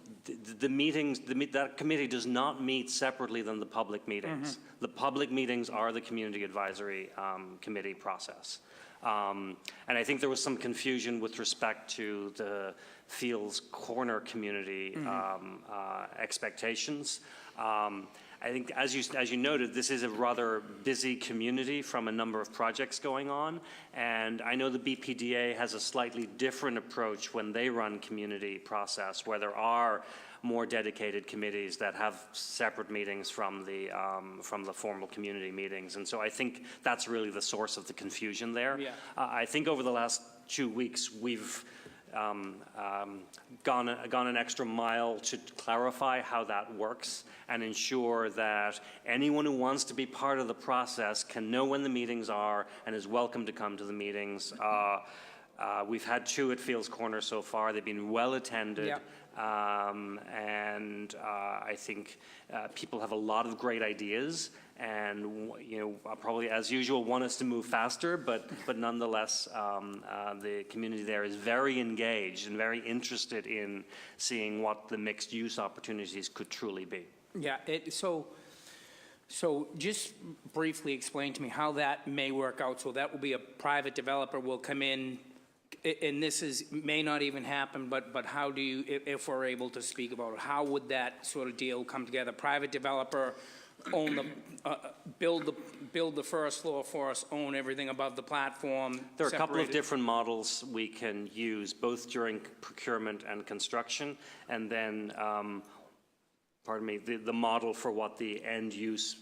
the meetings, that committee does not meet separately than the public meetings. The public meetings are the community advisory committee process. And I think there was some confusion with respect to the Fields Corner community expectations. I think, as you noted, this is a rather busy community from a number of projects going on, and I know the BPDA has a slightly different approach when they run community process, where there are more dedicated committees that have separate meetings from the formal community meetings, and so I think that's really the source of the confusion there. Yeah. I think over the last 2 weeks we've gone an extra mile to clarify how that works and ensure that anyone who wants to be part of the process can know when the meetings are and is welcome to come to the meetings. We've had 2 at Fields Corner so far. They've been well attended. Yep. And I think people have a lot of great ideas, and probably as usual want us to move faster, but nonetheless the community there is very engaged and very interested in seeing what the mixed use opportunities could truly be. Yeah, so just briefly explain to me how that may work out. So that will be a private developer will come in, and this may not even happen, but how do you, if we're able to speak about it, how would that sort of deal come together? Private developer own the, build the first floor for us, own everything above the platform. There are a couple of separated. different models we can use, both during procurement and construction, and then, the model for what the end use,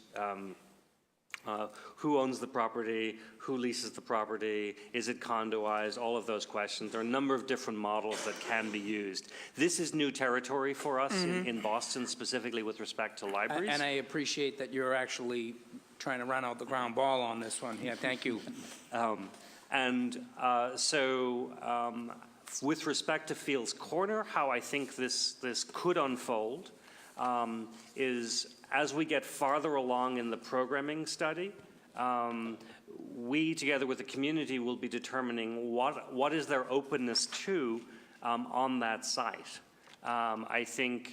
who owns the property, who leases the property, is it condoized, all of those questions. There are a number of different models that can be used. This is new territory for us in Boston, specifically with respect to libraries. And I appreciate that you're actually trying to run out the ground ball on this one. Yeah, thank you. With respect to Fields Corner, how I think this could unfold is as we get farther along in the programming study, we, together with the community, will be determining what is their openness to on that site. I think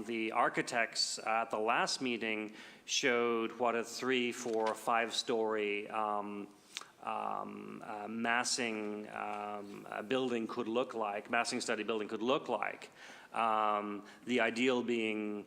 the architects at the last meeting showed what a 3-, 4-, or 5-story massing building could look like, massing study building could look like. The ideal being,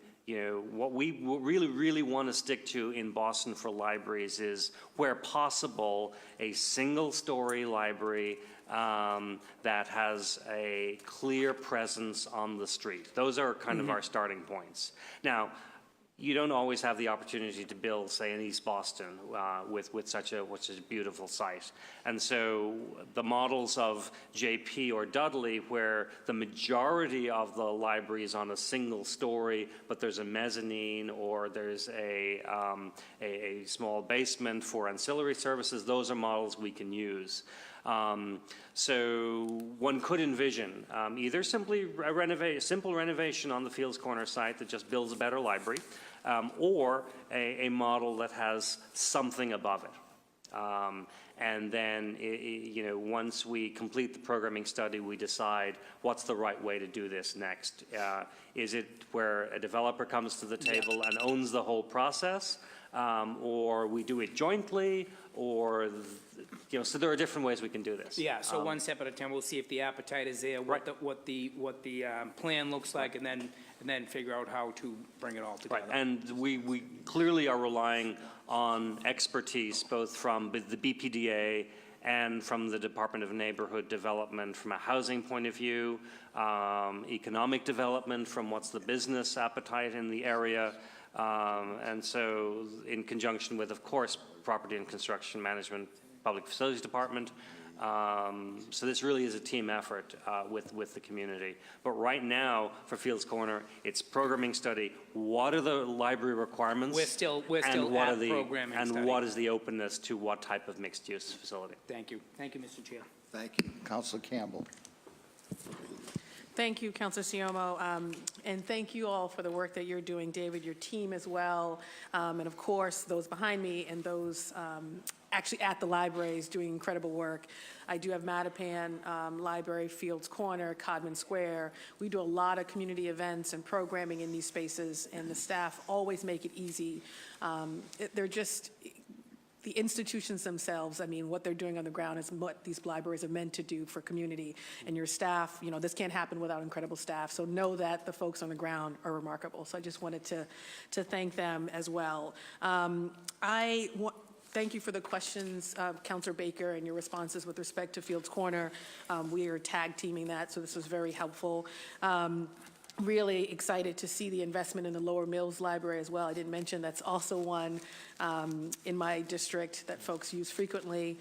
what we really want to stick to in Boston for libraries is, where possible, a single-story library that has a clear presence on the street. Those are kind of our starting points. Now, you don't always have the opportunity to build, say, in East Boston with such a beautiful site. And so the models of JP or Dudley, where the majority of the library is on a single story, but there's a mezzanine or there's a small basement for ancillary services, those are models we can use. So one could envision either simply a simple renovation on the Fields Corner site that just builds a better library, or a model that has something above it. And then, once we complete the programming study, we decide what's the right way to do this next. Is it where a developer comes to the table and owns the whole process, or we do it jointly, or so there are different ways we can do this. Yeah, so one step at a time, we'll see if the appetite is there, what the plan looks like, and then figure out how to bring it all together. Right, and we clearly are relying on expertise both from the BPDA and from the Department of Neighborhood Development from a housing point of view, economic development from what's the business appetite in the area, and so in conjunction with, of course, Property and Construction Management, Public Facilities Department. So this really is a team effort with the community. But right now, for Fields Corner, it's programming study. What are the library requirements? We're still at programming study. And what is the openness to what type of mixed-use facility? Thank you. Thank you, Mr. Chair. Thank you. Councilor Campbell. Thank you, Councilor Siomo, and thank you all for the work that you're doing, David, your team as well, and of course, those behind me and those actually at the libraries doing incredible work. I do have Mattapan Library, Fields Corner, Codman Square. We do a lot of community events and programming in these spaces, and the staff always make it easy. They're just, the institutions themselves, I mean, what they're doing on the ground is what these libraries are meant to do for community. And your staff, this can't happen without incredible staff. So know that the folks on the ground are remarkable. So I just wanted to thank them as well. Thank you for the questions, Councilor Baker, and your responses with respect to Fields Corner. We are tag teaming that, so this was very helpful. Really excited to see the investment in the Lower Mills Library as well. I didn't mention that's also one in my district that folks use frequently.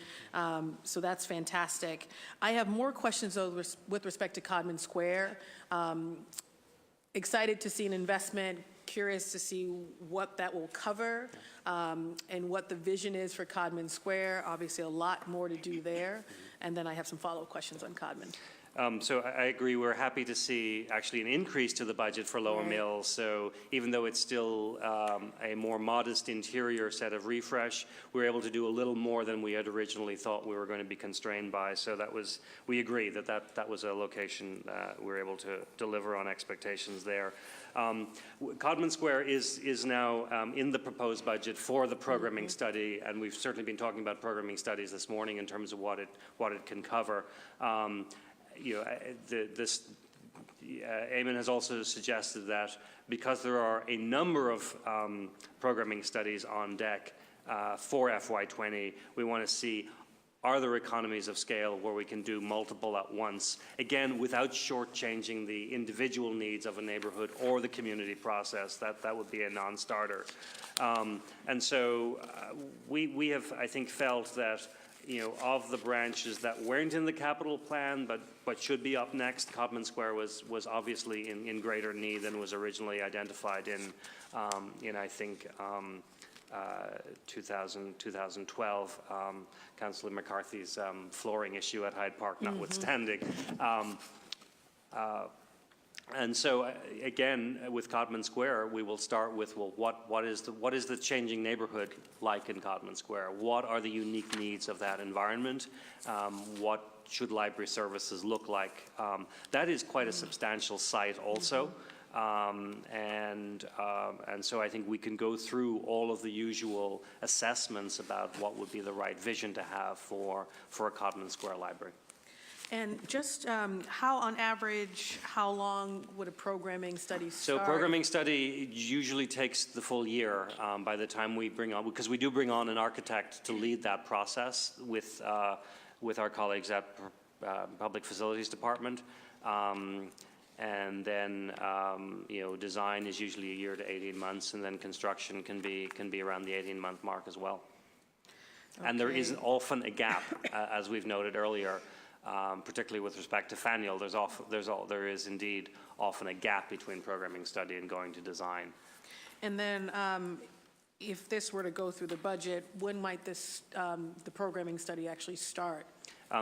So that's fantastic. I have more questions though with respect to Codman Square. Excited to see an investment, curious to see what that will cover and what the vision is for Codman Square. Obviously a lot more to do there. And then I have some follow-up questions on Codman. So I agree. We're happy to see actually an increase to the budget for Lower Right. Mills. So even though it's still a more modest interior set of refresh, we're able to do a little more than we had originally thought we were going to be constrained by. So we agree that was a location we were able to deliver on expectations there. Codman Square is now in the proposed budget for the programming study, and we've certainly been talking about programming studies this morning in terms of what it can cover. Eamon has also suggested that because there are a number of programming studies on deck for FY20, we want to see, are there economies of scale where we can do multiple at once, again, without shortchanging the individual needs of a neighborhood or the community process. That would be a non-starter. And so we have, I think, felt that of the branches that weren't in the capital plan but should be up next, Codman Square was obviously in greater need than was originally identified in I think 2012, Councillor McCarthy's flooring issue at Hyde Park notwithstanding. And so, again, with Codman Square, we will start with, well, what is the changing neighborhood like in Codman Square? What are the unique needs of that environment? What should library services look like? That is quite a substantial site also. And so I think we can go through all of the usual assessments about what would be the right vision to have for a Codman Square library. And just how, on average, how long would a programming study start? So programming study usually takes the full year by the time we bring on, because we do bring on an architect to lead that process with our colleagues at Public Facilities Department. And then, design is usually a year to 18 months, and then construction can be around the 18-month mark as well. Okay. And there is often a gap, as we've noted earlier. Particularly with respect to Faneuil, there is indeed often a gap between programming study and going to design. And then, if this were to go through the budget, when might the programming study actually start?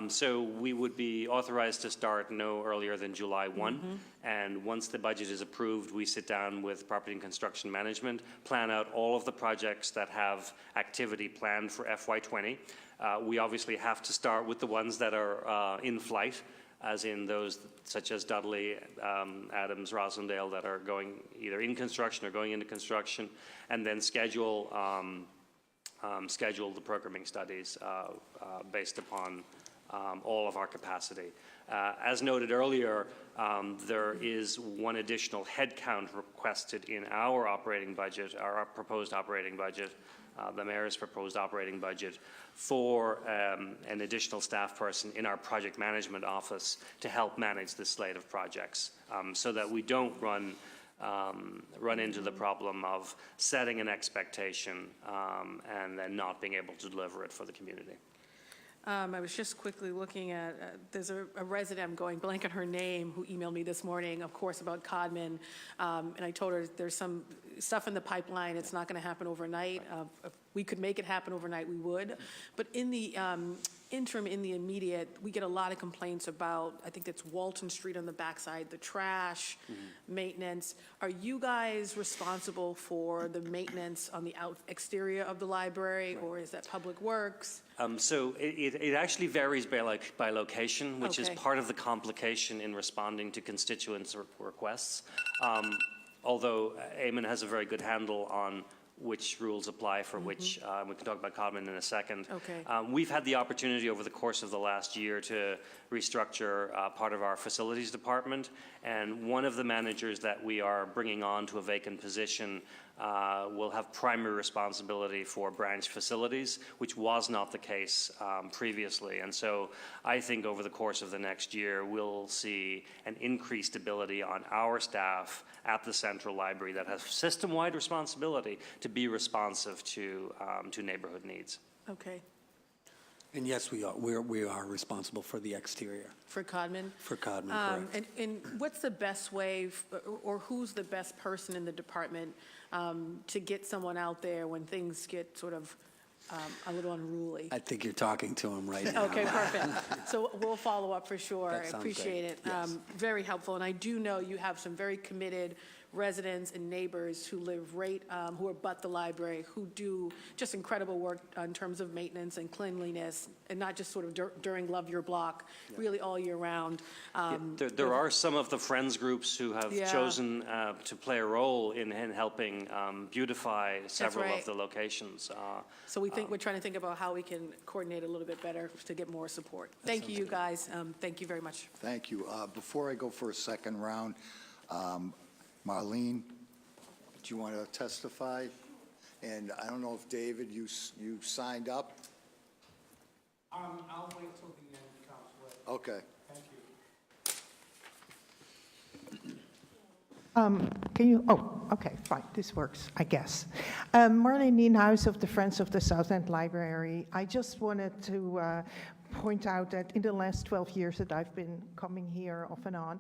So we would be authorized to start no earlier than July 1. And once the budget is approved, we sit down with Property and Construction Management, plan out all of the projects that have activity planned for FY20. We obviously have to start with the ones that are in flight, as in those such as Dudley, Adams, Rosendale, that are going either in construction or going into construction, and then schedule the programming studies based upon all of our capacity. As noted earlier, there is one additional headcount requested in our operating budget, our proposed operating budget, the mayor's proposed operating budget, for an additional staff person in our project management office to help manage this slate of projects, so that we don't run into the problem of setting an expectation and then not being able to deliver it for the community. I was just quickly looking at, there's a resident, I'm going blank on her name, who emailed me this morning, of course, about Codman. And I told her there's some stuff in the pipeline. It's not going to happen overnight. If we could make it happen overnight, we would. But in the interim, in the immediate, we get a lot of complaints about, I think it's Walton Street on the backside, the trash, maintenance. Are you guys responsible for the maintenance on the exterior of the library, or is that Public Works? So it actually varies by location, which is part of the complication in responding to constituents' requests. Although Eamon has a very good handle on which rules apply for which, we can talk about Codman in a second. Okay. We've had the opportunity over the course of the last year to restructure part of our facilities department, and one of the managers that we are bringing on to a vacant position will have primary responsibility for branch facilities, which was not the case previously. And so I think over the course of the next year, we'll see an increased ability on our staff at the Central Library that has system-wide responsibility to be responsive to neighborhood needs. Okay. And yes, we are. We are responsible for the exterior. For Codman? For Codman, correct. And what's the best way, or who's the best person in the department to get someone out there when things get sort of a little unruly. I think you're talking to him right now. Okay, perfect. So we'll follow up for sure. That I sounds appreciate great. it. Yes. Very helpful, and I do know you have some very committed residents and neighbors who live right, who abut the library, who do just incredible work in terms of maintenance and cleanliness, and not just sort of during Love Your Block, really all year round. There are some of the Friends groups who have Yeah. chosen to play a role in helping beautify several right. of the locations. So we're trying to think about how we can coordinate a little bit better to get more support. Thank you, guys. Thank you very much. Thank you. Before I go for a second round, Marlene, do you want to testify? And I don't know if David, you signed up? I'll wait till the end, Counselor. Okay. Thank you. Can you, okay, fine, this works, I guess. Marlene Nienhuis of the Friends of the South End Library. I just wanted to point out that in the last 12 years that I've been coming here off and on,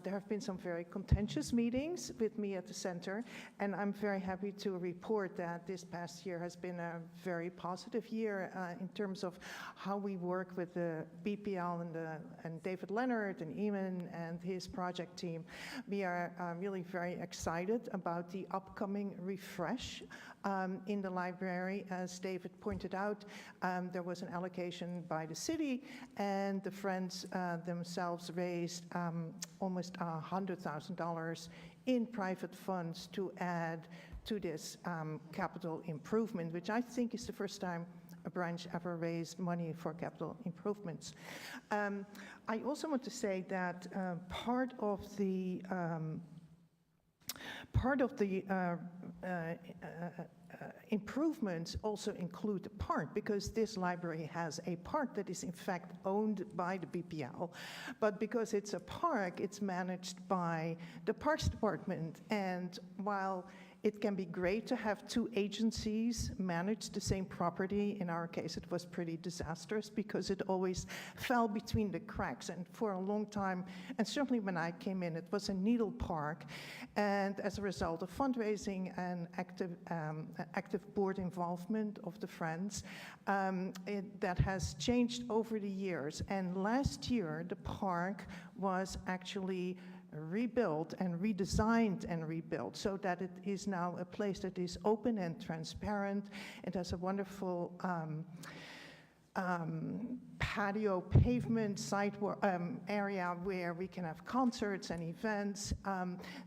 there have been some very contentious meetings with me at the center, and I'm very happy to report that this past year has been a very positive year in terms of how we work with the BPL and David Leonard and Eamon and his project team. We are really very excited about the upcoming refresh in the library. As David pointed out, there was an allocation by the city, and the Friends themselves raised almost $100,000 in private funds to add to this capital improvement, which I think is the first time a branch ever raised money for capital improvements. I also want to say that part of the improvements also include the park, because this library has a park that is in fact owned by the BPL, but because it's a park, it's managed by the Parks Department. And while it can be great to have two agencies manage the same property, in our case it was pretty disastrous because it always fell between the cracks, and for a long time, and certainly when I came in, it was a needle park. And as a result of fundraising and active board involvement of the Friends, that has changed over the years. And last year, the park was actually rebuilt and redesigned and rebuilt so that it is now a place that is open and transparent. It has a wonderful patio pavement sidewalk area where we can have concerts and events.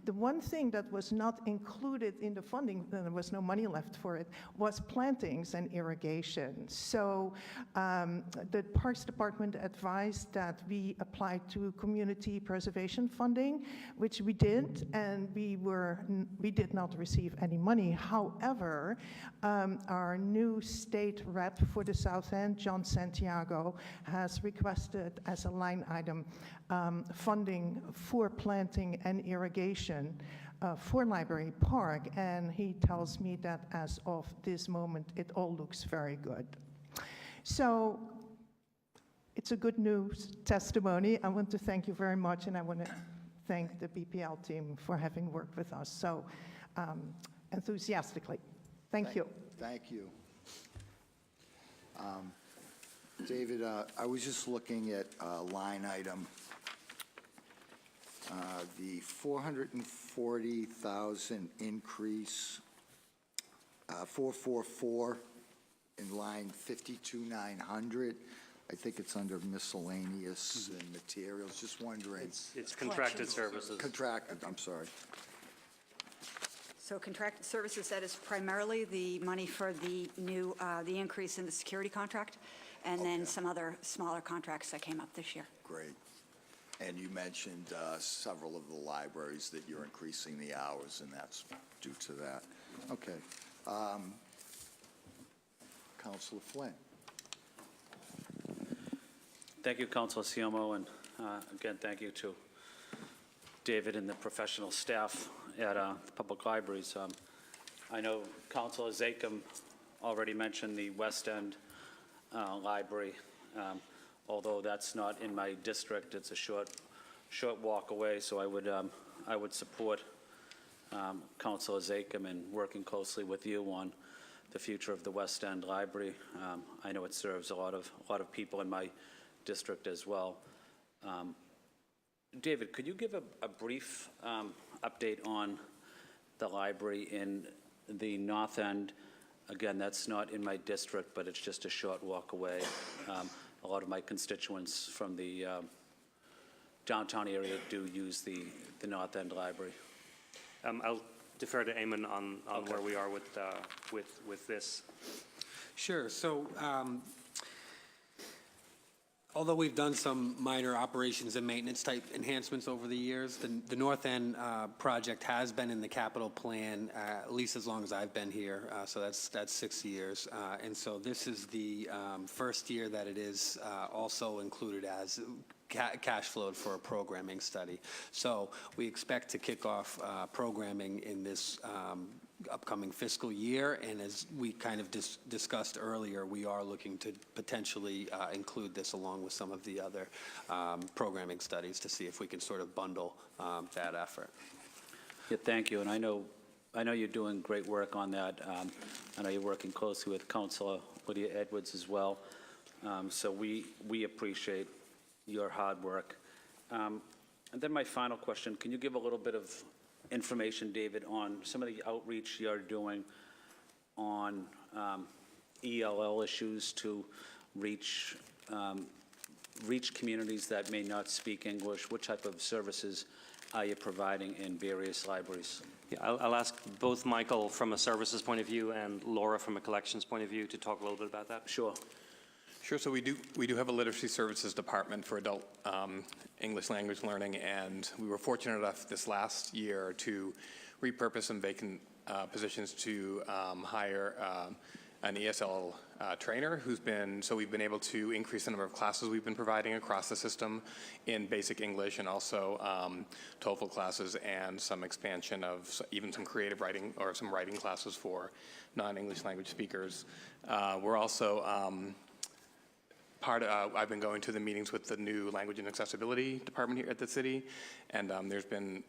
The one thing that was not included in the funding, there was no money left for it, was plantings and irrigation. So the Parks Department advised that we apply to community preservation funding, which we did, and we did not receive any money. However, our new state rep for the South End, John Santiago, has requested as a line item funding for planting and irrigation for Library Park, and he tells me that as of this moment, it all looks very good. So it's a good news testimony. I want to thank you very much, and I want to thank the BPL team for having worked with us so enthusiastically. Thank you. Thank you. David, I was just looking at line item, the 440,000 increase, 444 in line 52,900. I think it's under miscellaneous and materials. Just wondering. It's contracted services. Contracted, I'm sorry. So contracted services, that is primarily the money for the new, the increase in the security contract, and then some other smaller contracts that came up this year. Great. And you mentioned several of the libraries that you're increasing the hours, and that's due to that. Okay. Councilor Flynn. Thank you, Councilor Siomo, and again, thank you to David and the professional staff at the public libraries. I know Councilor Zakem already mentioned the West End Library. Although that's not in my district, it's a short walk away, so I would support Councilor Zakem in working closely with you on the future of the West End Library. I know it serves a lot of people in my district as well. David, could you give a brief update on the library in the North End? Again, that's not in my district, but it's just a short walk away. A lot of my constituents from the downtown area do use the North End Library. I'll defer to Eamon on where we are with this. Sure. So although we've done some minor operations and maintenance type enhancements over the years, the North End project has been in the capital plan at least as long as I've been here. So that's 6 years. And so this is the first year that it is also included as cash flowed for a programming study. So we expect to kick off programming in this upcoming fiscal year, and as we kind of discussed earlier, we are looking to potentially include this along with some of the other programming studies to see if we can sort of bundle that effort. Yeah, thank you, and I know you're doing great work on that. I know you're working closely with Councilor Lydia Edwards as well, so we appreciate your hard work. And then my final question, can you give a little bit of information, David, on some of the outreach you're doing on ELL issues to reach communities that may not speak English? What type of services are you providing in various libraries? Yeah, I'll ask both Michael from a services point of view and Laura from a collections point of view to talk a little bit about that. Sure. Sure. So we do have a literacy services department for adult English language learning, and we were fortunate enough this last year to repurpose some vacant positions to hire an ESL trainer so we've been able to increase the number of classes we've been providing across the system in basic English, and also TOEFL classes, and some expansion of even some creative writing or some writing classes for non-English language speakers. We're also I've been going to the meetings with the new language and accessibility department here at the city, and there's been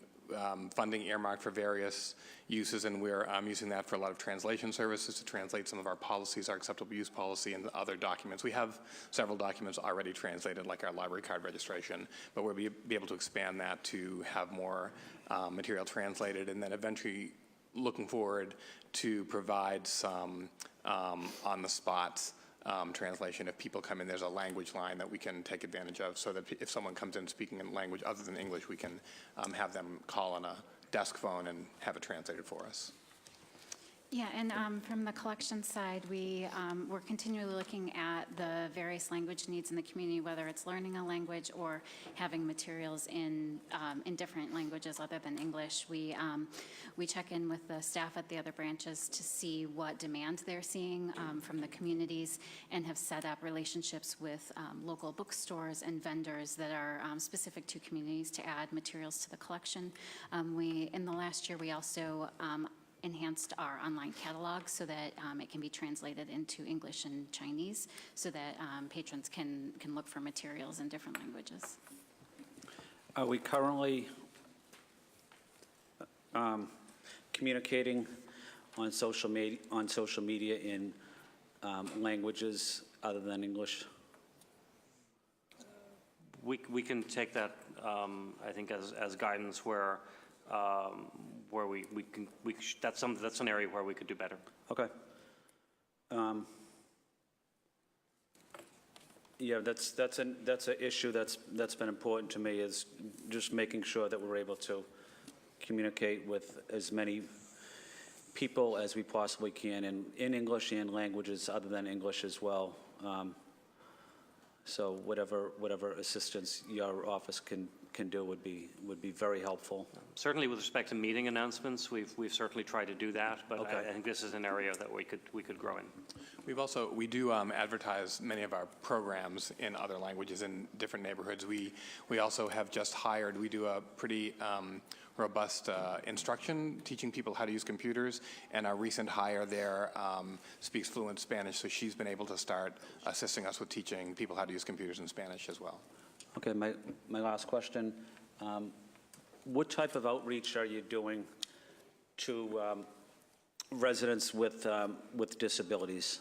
funding earmarked for various uses, and we're using that for a lot of translation services to translate some of our policies, our acceptable use policy, and other documents. We have several documents already translated, like our library card registration, but we'll be able to expand that to have more material translated, and then eventually looking forward to provide some on-the-spot translation. If people come in, there's a language line that we can take advantage of, so that if someone comes in speaking in language other than English, we can have them call on a desk phone and have it translated for us. Yeah, and from the collection side, we're continually looking at the various language needs in the community, whether it's learning a language or having materials in different languages other than English. We check in with the staff at the other branches to see what demand they're seeing from the communities, and have set up relationships with local bookstores and vendors that are specific to communities to add materials to the collection. In the last year, we also enhanced our online catalog so that it can be translated into English and Chinese, so that patrons can look for materials in different languages. Are we currently communicating on social media in languages other than English? We can take that, I think, as guidance where that's an area where we could do better. Okay. Yeah, that's an issue that's been important to me, is just making sure that we're able to communicate with as many people as we possibly can in English and languages other than English as well. So whatever assistance your office can do would be very helpful. Certainly, with respect to meeting announcements, we've certainly tried to do that, but okay. I think this is an area that we could grow in. We do advertise many of our programs in other languages in different neighborhoods. We also have just hired. We do a pretty robust instruction, teaching people how to use computers, and our recent hire there speaks fluent Spanish, so she's been able to start assisting us with teaching people how to use computers in Spanish as well. Okay, my last question. What type of outreach are you doing to residents with disabilities?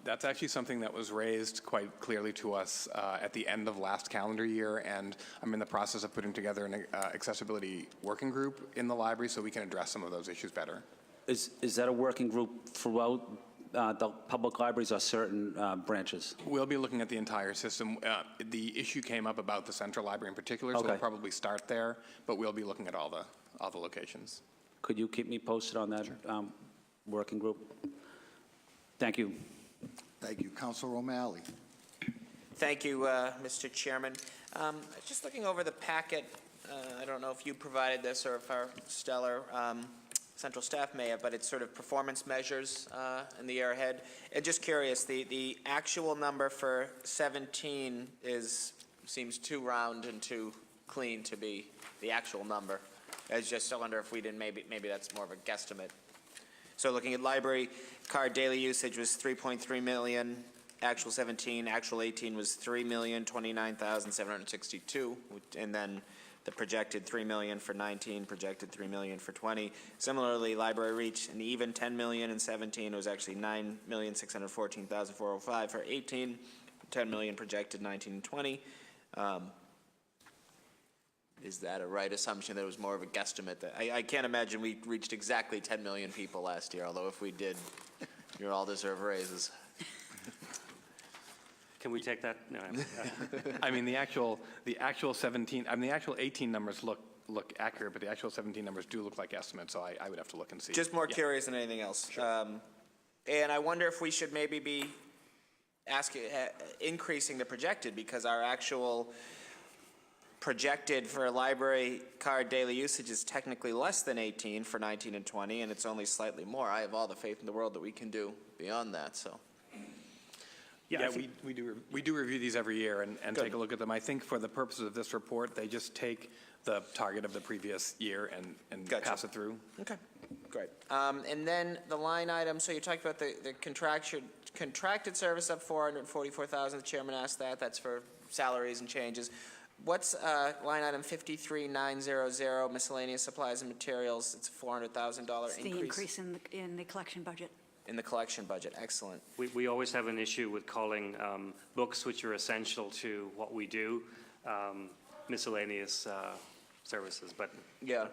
That's actually something that was raised quite clearly to us at the end of last calendar year, and I'm in the process of putting together an accessibility working group in the library so we can address some of those issues better. Is that a working group throughout the public libraries or certain branches? We'll be looking at the entire system. The issue came up about the central library in particular, so Okay. we'll probably start there, but we'll be looking at all the locations. Could you keep me posted on that working group? Thank you. Thank you. Councilor O'Malley. Thank you, Mr. Chairman. Just looking over the packet, I don't know if you provided this or if our stellar central staff may have, but it's sort of performance measures in the year ahead. And just curious, the actual number for 17 seems too round and too clean to be the actual number. I just wonder if we didn't, maybe that's more of a guesstimate. So looking at library card daily usage was 3.3 million, actual 17, actual 18 was 3,029,762, and then the projected 3 million for 19, projected 3 million for 20. Similarly, library reach an even 10 million in 17, it was actually 9,614,405 for 18, 10 million projected 19 and 20. Is that a right assumption that it was more of a guesstimate? That I can't imagine we reached exactly 10 million people last year, although if we did, you all deserve raises. Can we take that? No. I mean, the actual 17, I mean, the actual 18 numbers look accurate, but the actual 17 numbers do look like estimates, so I would have to look and see. Just more curious than anything else. Sure. And I wonder if we should maybe be increasing the projected, because our actual projected for library card daily usage is technically less than 18 for 19 and 20, and it's only slightly more. I have all the faith in the world that we can do beyond that, so. Yeah, we do review these every year and take a look at them. I think for the purposes of this report, they just take the target of the previous year and pass it through. Okay, great. And then the line item, so you talked about the contracted service up 444,000. The chairman asked that. That's for salaries and changes. What's line item 53900, miscellaneous supplies and materials? It's a $400,000 increase. The increase in the collection budget. In the collection budget, excellent. We always have an issue with calling books which are essential to what we do miscellaneous services, but yeah,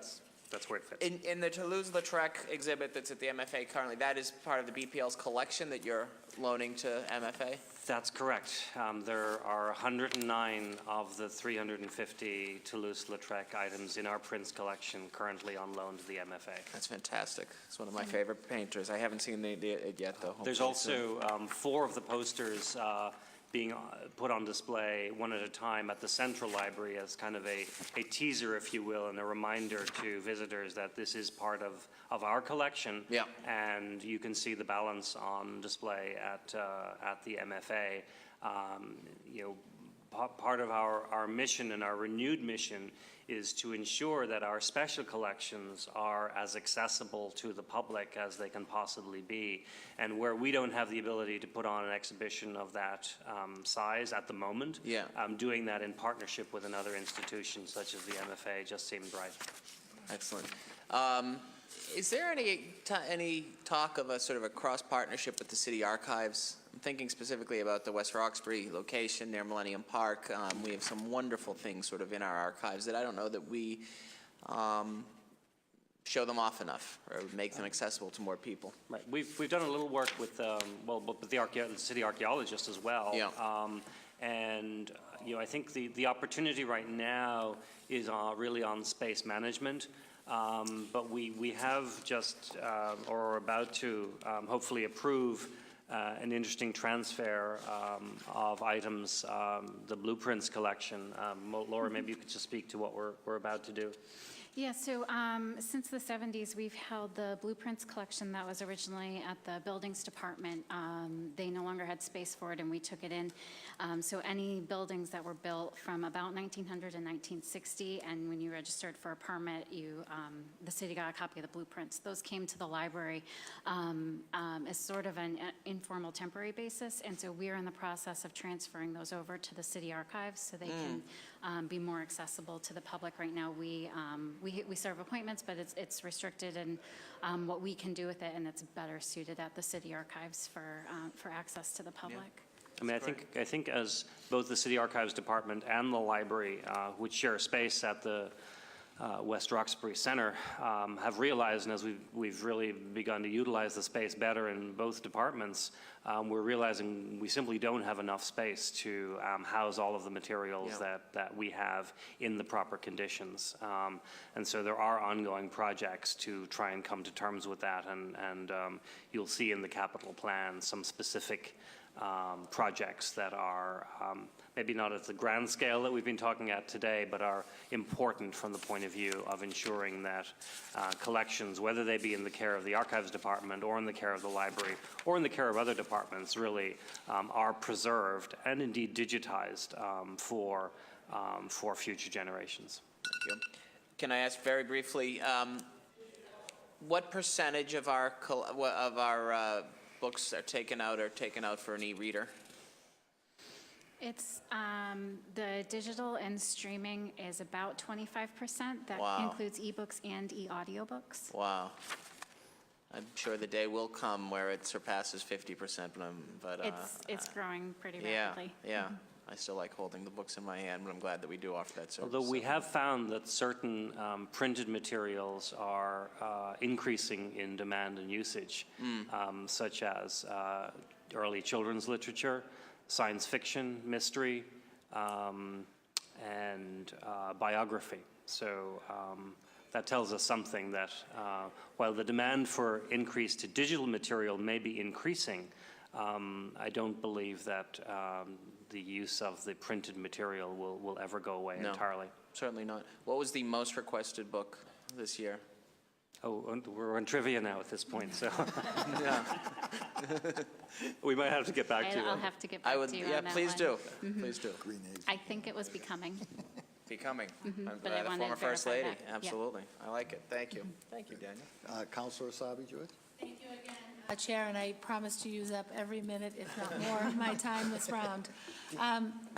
that's where it fits. In the Toulouse-Lautrec exhibit that's at the MFA currently, that is part of the BPL's collection that you're loaning to MFA? That's correct. There are 109 of the 350 Toulouse-Lautrec items in our prints collection currently on loan to the MFA. That's fantastic. It's one of my favorite painters. I haven't seen it yet, though. There's also 4 of the posters being put on display one at a time at the Central Library as kind of a teaser, if you will, and a reminder to visitors that this is part of our collection. Yeah. And you can see the balance on display at the MFA. Part of our mission and our renewed mission is to ensure that our special collections are as accessible to the public as they can possibly be. And where we don't have the ability to put on an exhibition of that size at the moment, doing that in partnership with another institution such as the MFA just seemed right. Excellent. Is there any talk of a sort of a cross-partnership with the city archives? I'm thinking specifically about the West Roxbury location near Millennium Park. We have some wonderful things sort of in our archives that I don't know that we show them off enough or make them accessible to more people. Right. We've done a little work with with the city archaeologist as well. Yeah. And I think the opportunity right now is really on space management. But we have just, or are about to, hopefully approve an interesting transfer of items, the blueprints collection. Laura, maybe you could just speak to what we're about to do. Yeah, so since the 70s, we've held the blueprints collection that was originally at the buildings department. They no longer had space for it, and we took it in. So any buildings that were built from about 1900 to 1960, and when you registered for a permit, the city got a copy of the blueprints. Those came to the library as sort of an informal temporary basis, and so we're in the process of transferring those over to the city archives so they can be more accessible to the public. Right now, we we serve appointments, but it's restricted in what we can do with it, and it's better suited at the city archives for access to the public. I mean, I think as both the City Archives Department and the library, which share space at the West Roxbury Center, have realized, and as we've really begun to utilize the space better in both departments, we're realizing we simply don't have enough space to house all of the materials that we have in the proper conditions. And so there are ongoing projects to try and come to terms with that, and you'll see in the capital plan some specific projects that are maybe not at the grand scale that we've been talking at today, but are important from the point of view of ensuring that collections, whether they be in the care of the Archives Department or in the care of the library or in the care of other departments, really are preserved and indeed digitized for future generations. Thank you. Can I ask very briefly, what percentage of our books are taken out for an e-reader? It's, the digital and streaming is about 25%. That Wow. includes ebooks and e-audiobooks. Wow. I'm sure the day will come where it surpasses 50%, but It's growing pretty yeah, rapidly. yeah. I still like holding the books in my hand, but I'm glad that we do offer that service. Although we have found that certain printed materials are increasing in demand and usage, such as early children's literature, science fiction, mystery, and biography. So that tells us something that while the demand for increased digital material may be increasing, I don't believe that the use of the printed material will ever go away entirely. Certainly not. What was the most requested book this year? Oh, we're on trivia now at this point, so Yeah. we might have to get back to you. I'll have to get back to you on that please one. do. Please do. I think it was Becoming. Becoming. I'm but I glad a wanted former to First verify Lady. that. Yeah. Absolutely. I like it. Thank you. Thank you, Daniel. Councilor Asabi Joy? Thank you again, Chair, and I promise to use up every minute, if not more, of my time this round.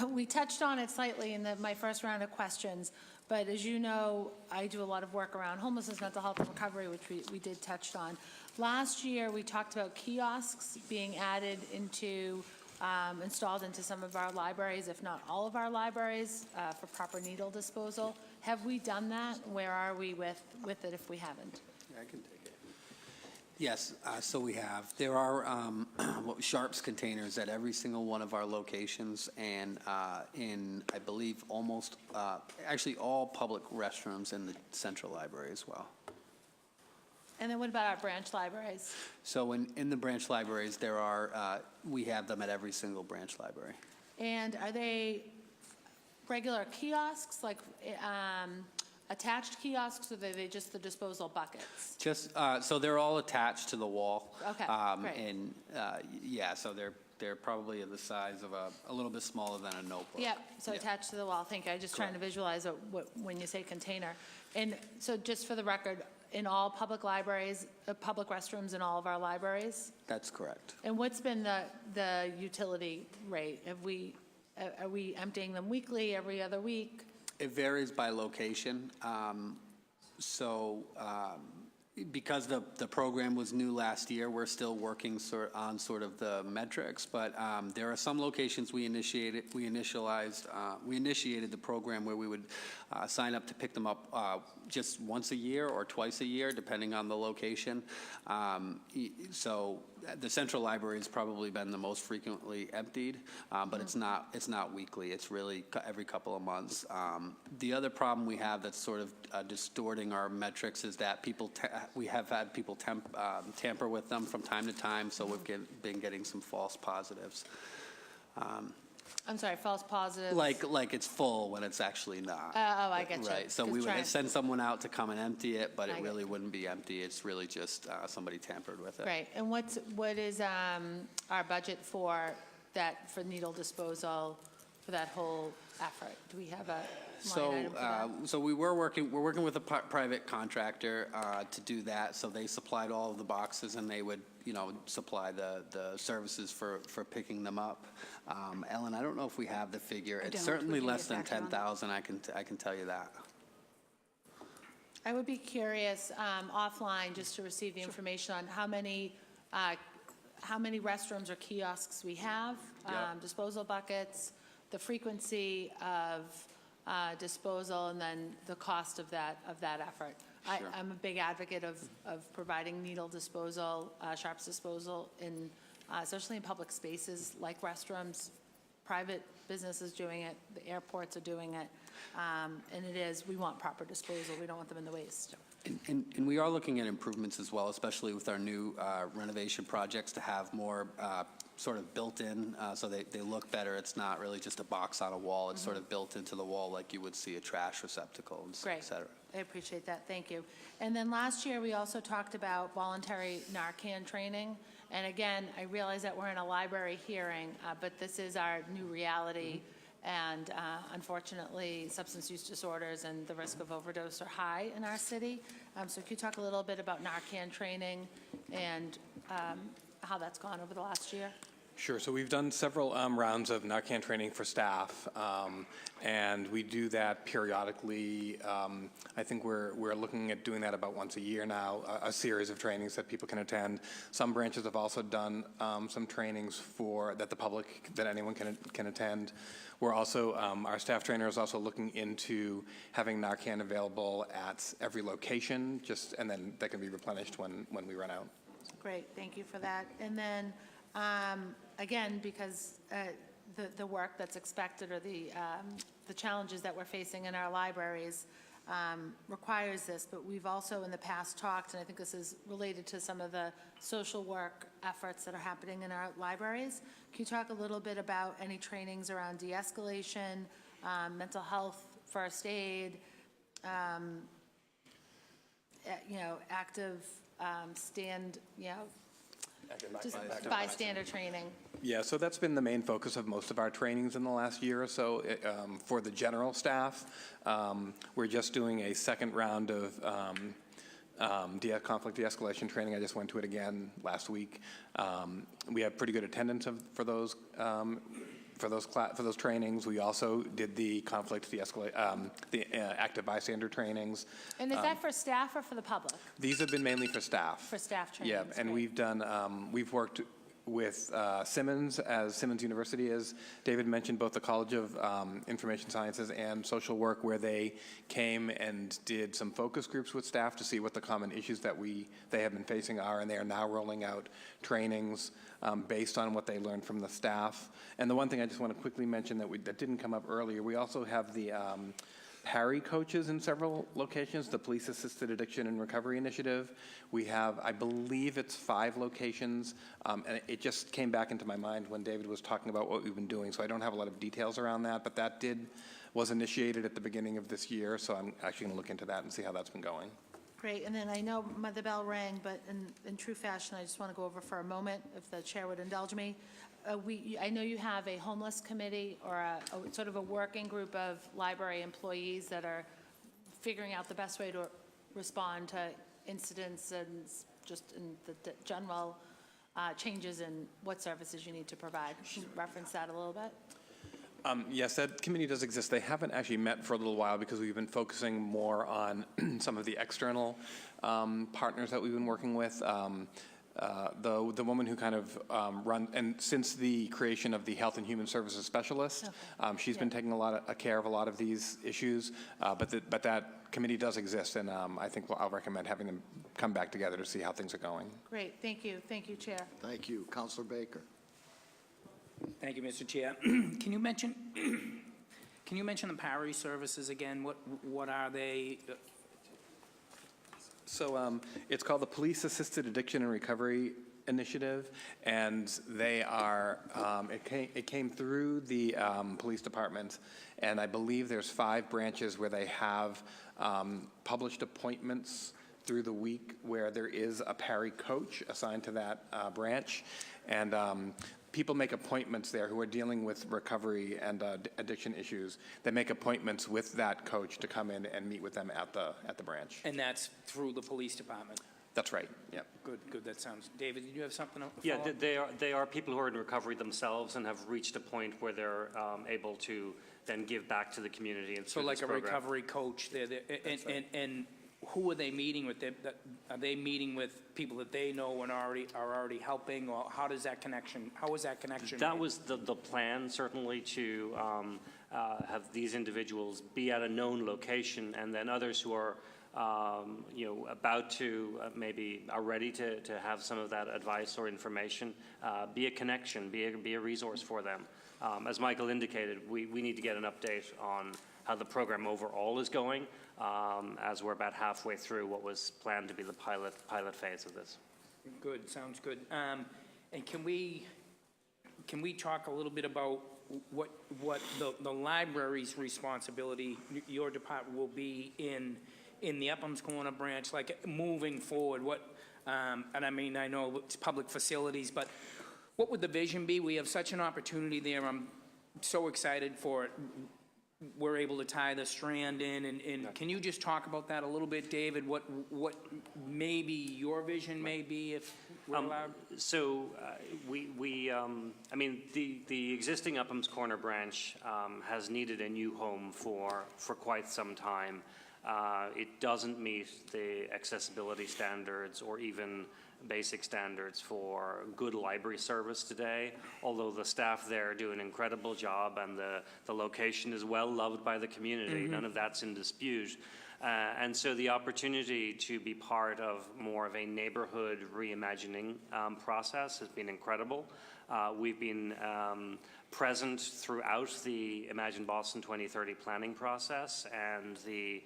We touched on it slightly in my first round of questions, but as you know, I do a lot of work around homelessness, mental health, and recovery, which we did touch on. Last year, we talked about kiosks being added into, installed into some of our libraries, if not all of our libraries, for proper needle disposal. Have we done that? Where are we with it if we haven't? I can take it. Yes, so we have. There are Sharps containers at every single one of our locations, and in, I believe, almost, actually all public restrooms in the central library as well. And then what about our branch libraries? So in the branch libraries, there are, we have them at every single branch library. And are they regular kiosks, like attached kiosks, or are they just the disposal buckets? Just, so they're all attached to the wall. Okay, great. And, yeah, so they're probably the size of a little bit smaller than a notebook. Yep, so Yeah. attached to the wall. Thank you. I'm just trying to visualize when you say container. And so just for the record, in all public libraries, public restrooms in all of our libraries? That's correct. And what's been the utility rate? Are we emptying them weekly, every other week? It varies by location. Because the program was new last year, we're still working on sort of the metrics, but there are some locations we initiated the program where we would sign up to pick them up just once a year or twice a year, depending on the location. So the central library has probably been the most frequently emptied, but it's not weekly. It's really every couple of months. The other problem we have that's sort of distorting our metrics is that we have had people tamper with them from time to time, so we've been getting some false positives. I'm sorry, false positives? Like it's full when it's actually not. Oh, I get you. Right, so we would send someone out to come and empty it, but it really wouldn't be empty. It's really just somebody tampered with it. Great. And what is our budget for needle disposal for that whole effort? Do we have a line item for that? So we're working with a private contractor to do that. So they supplied all of the boxes, and they would, supply the services for picking them up. Ellen, I don't know if we have the figure. It's certainly less than 10,000. I can tell you that. I would be curious offline, just to receive the information on how many restrooms or kiosks we have, disposal buckets, the frequency of disposal, and then the cost of that effort. Sure. I'm a big advocate of providing needle disposal, sharps disposal, especially in public spaces like restrooms. Private businesses doing it, the airports are doing it, and we want proper disposal. We don't want them in the waste. And we are looking at improvements as well, especially with our new renovation projects, to have more sort of built in, so they look better. It's not really just a box on a wall. It's sort of built into the wall like you would see a trash receptacle, and Great. et cetera. I appreciate that. Thank you. And then last year, we also talked about voluntary Narcan training. And again, I realize that we're in a library hearing, but this is our new reality. And unfortunately, substance use disorders and the risk of overdose are high in our city. So could you talk a little bit about Narcan training and how that's gone over the last year? Sure. So we've done several rounds of Narcan training for staff, and we do that periodically. I think we're looking at doing that about once a year now, a series of trainings that people can attend. Some branches have also done some trainings that anyone can attend. We're also, our staff trainer is also looking into having Narcan available at every location, and then that can be replenished when we run out. Great. Thank you for that. And then again, because the work that's expected or the challenges that we're facing in our libraries requires this, but we've also in the past talked, and I think this is related to some of the social work efforts that are happening in our libraries. Can you talk a little bit about any trainings around de-escalation, mental health, first aid, active just bystander training? Yeah, so that's been the main focus of most of our trainings in the last year or so. For the general staff, we're just doing a second round of conflict de-escalation training. I just went to it again last week. We have pretty good attendance for those trainings. We also did the conflict de-escalate, the active bystander trainings. And is that for staff or for the public? These have been mainly for staff. For staff trainings. Yeah, and great. we've worked with Simmons, as Simmons University is. David mentioned both the College of Information Sciences and Social Work, where they came and did some focus groups with staff to see what the common issues that they have been facing are, and they are now rolling out trainings based on what they learned from the staff. And the one thing I just want to quickly mention that didn't come up earlier, we also have the Parry coaches in several locations, the Police Assisted Addiction and Recovery Initiative. We have, I believe it's 5 locations, and it just came back into my mind when David was talking about what we've been doing, so I don't have a lot of details around that, but that was initiated at the beginning of this year, so I'm actually going to look into that and see how that's been going. Great, and then I know the bell rang, but in true fashion, I just want to go over for a moment, if the chair would indulge me. I know you have a homeless committee or a sort of a working group of library employees that are figuring out the best way to respond to incidents and just in the general changes in what services you need to provide. Can you reference that a little bit? Yes, that committee does exist. They haven't actually met for a little while because we've been focusing more on some of the external partners that we've been working with. The woman who kind of and since the creation of the Health and Human Services Specialist, she's been taking care of a lot of these issues, but that committee does exist, and I think I'll recommend having them come back together to see how things are going. Great, thank you, Chair. Thank you. Councilor Baker. Thank you, Mr. Chair. Can you mention the Parry services again? What are they? So it's called the Police Assisted Addiction and Recovery Initiative, and they are, it came through the police department, and I believe there's 5 branches where they have published appointments through the week where there is a Parry coach assigned to that branch, and people make appointments there who are dealing with recovery and addiction issues. They make appointments with that coach to come in and meet with them at the branch. And that's through the police department? That's right, yeah. Good, that sounds. David, did you have something to Yeah, follow? they are people who are in recovery themselves and have reached a point where they're able to then give back to the community and So like a recovery coach, and who are they meeting with? Are they meeting with people that they know and are already helping, or how is that connection That made? was the plan, certainly, to have these individuals be at a known location, and then others who are, about to, maybe are ready to have some of that advice or information, be a connection, be a resource for them. As Michael indicated, we need to get an update on how the program overall is going, as we're about halfway through what was planned to be the pilot phase of this. Good, sounds good. And can we talk a little bit about what the library's responsibility, your department will be in the Upham's Corner branch, like moving forward? And I mean, I know it's public facilities, but what would the vision be? We have such an opportunity there. I'm so excited for it. We're able to tie the strand in, and can you just talk about that a little bit, David? What maybe your vision may be, if we're allowed? So I mean, the existing Upham's Corner branch has needed a new home for quite some time. It doesn't meet the accessibility standards or even basic standards for good library service today, although the staff there do an incredible job and the location is well loved by the community. Mm-hmm. None of that's in dispute. And so the opportunity to be part of more of a neighborhood reimagining process has been incredible. We've been present throughout the Imagine Boston 2030 planning process and the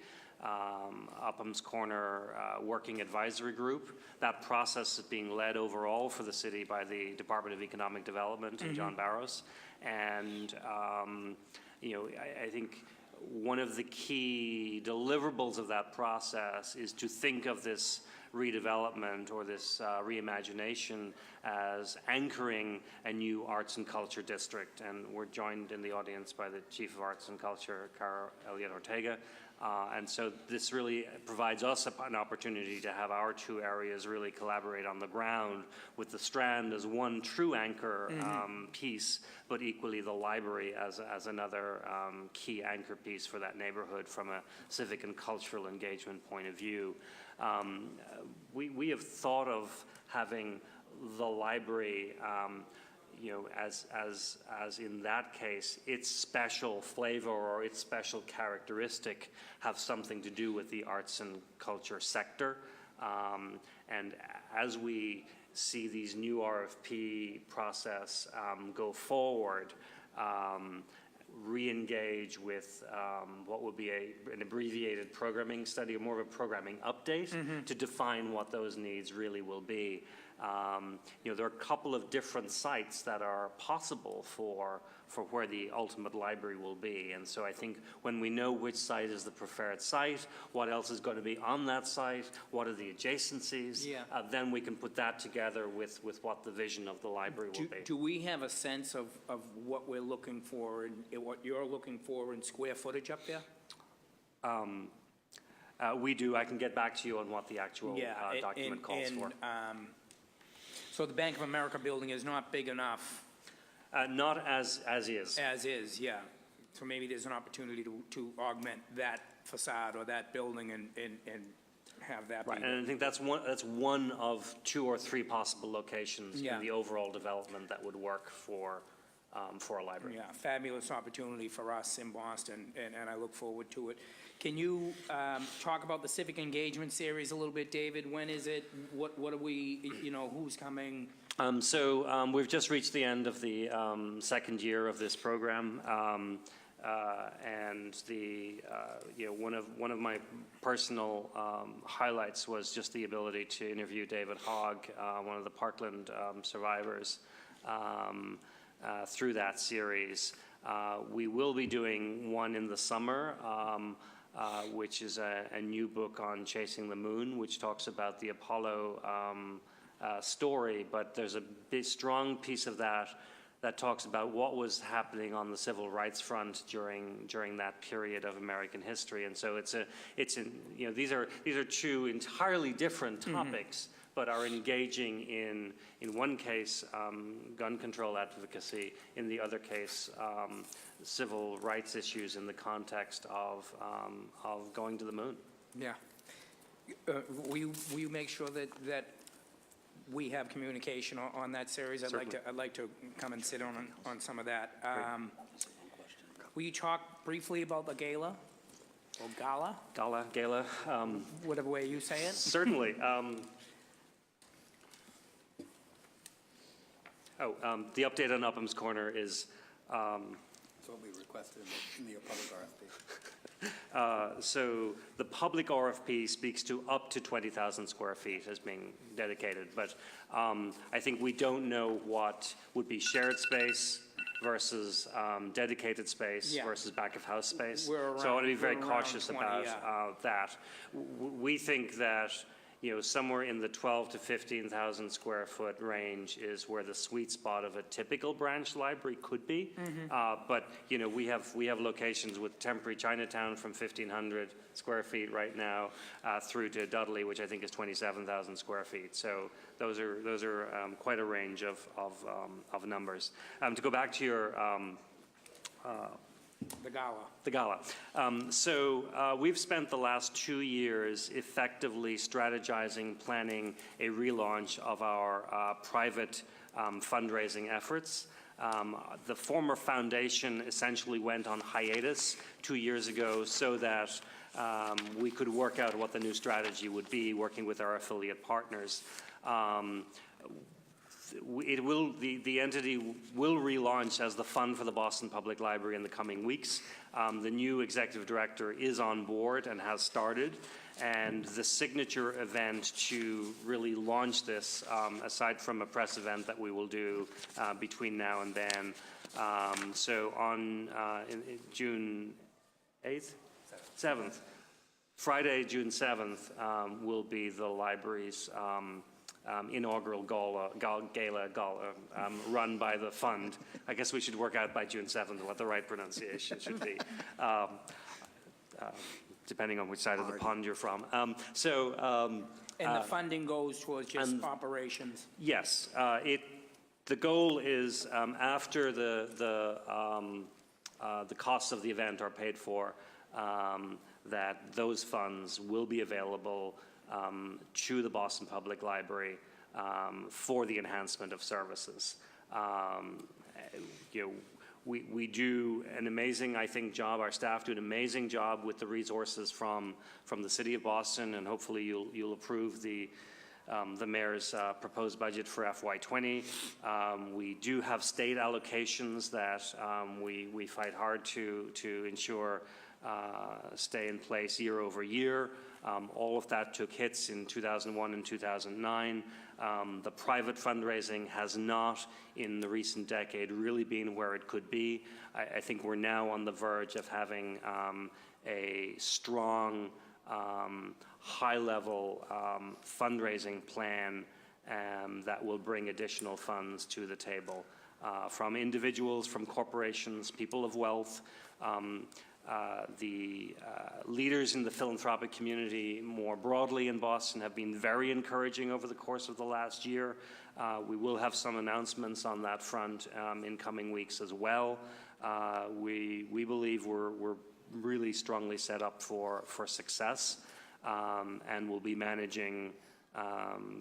Upham's Corner Working Advisory Group. That process is being led overall for the city by the Department of Economic Development and John Barros. And, I think one of the key deliverables of that process is to think of this redevelopment or this reimagination as anchoring a new arts and culture district. And we're joined in the audience by the Chief of Arts and Culture, Cara Elliott Ortega. And so this really provides us an opportunity to have our two areas really collaborate on the ground, with the Strand as one true anchor piece, but equally the library as another key anchor piece for that neighborhood from a civic and cultural engagement point of view. We have thought of having the library as in that case, its special flavor or its special characteristic have something to do with the arts and culture sector. And as we see these new RFP process go forward, re-engage with what would be an abbreviated programming study, or more of a programming update to define what those needs really will be. There are a couple of different sites that are possible for where the ultimate library will be. And so I think when we know which site is the preferred site, what else is going to be on that site, what are the adjacencies, then we can put that together with what the vision of the library will be. Do we have a sense of what we're looking for and what you're looking for in square footage up there? We do. I can get back to you on what the actual document calls for. So the Bank of America building is not big enough? Not as is. As is, yeah. So maybe there's an opportunity to augment that facade or that building and have that be. Right, and I think that's one of 2 or 3 possible locations in the overall development that would work for a library. Yeah, fabulous opportunity for us in Boston, and I look forward to it. Can you talk about the civic engagement series a little bit, David? When is it? What are we, who's coming? So we've just reached the end of the second year of this program. And one of my personal highlights was just the ability to interview David Hogg, one of the Parkland survivors, through that series. We will be doing one in the summer, which is a new book on chasing the moon, which talks about the Apollo story, but there's a big, strong piece of that talks about what was happening on the civil rights front during that period of American history. And so these are 2 entirely different topics, but are engaging in one case, gun control advocacy, in the other case, civil rights issues in the context of going to the moon. Yeah. Will you make sure that we have communication on that series? I'd like to come and sit on some of that. Will you talk briefly about the gala, or gala? Gala. Whatever way you say it. Certainly. The update on Upham's Corner is That's what we requested in the public RFP. so the public RFP speaks to up to 20,000 square feet as being dedicated, but I think we don't know what would be shared space versus dedicated space versus back of house space. So I want to be very cautious about that. We think that somewhere in the 12 to 15,000 square foot range is where the sweet spot of a typical branch library could be. But we have locations with temporary Chinatown from 1,500 square feet right now through to Dudley, which I think is 27,000 square feet. So those are quite a range of numbers. To go back to your The gala. We've spent the last 2 years effectively strategizing, planning a relaunch of our private fundraising efforts. The former foundation essentially went on hiatus 2 years ago so that we could work out what the new strategy would be, working with our affiliate partners. The entity will relaunch as the Fund for the Boston Public Library in the coming weeks. The new executive director is on board and has started, and the signature event to really launch this, aside from a press event that we will do between now and then, so on June 8th? 7th. Friday, June 7th, will be the library's inaugural gala, run by the fund. I guess we should work out by June 7th what the right pronunciation should be, depending on which side of the pond you're from. And the funding goes towards just operations? Yes. The goal is after the costs of the event are paid for, that those funds will be available to the Boston Public Library for the enhancement of services. We do an amazing, I think, job. Our staff do an amazing job with the resources from the City of Boston, and hopefully you'll approve the mayor's proposed budget for FY20. We do have state allocations that we fight hard to ensure stay in place year over year. All of that took hits in 2001 and 2009. The private fundraising has not, in the recent decade, really been where it could be. I think we're now on the verge of having a strong, high-level fundraising plan that will bring additional funds to the table from individuals, from corporations, people of wealth. The leaders in the philanthropic community more broadly in Boston have been very encouraging over the course of the last year. We will have some announcements on that front in coming weeks as well. We believe we're really strongly set up for success, and we'll be managing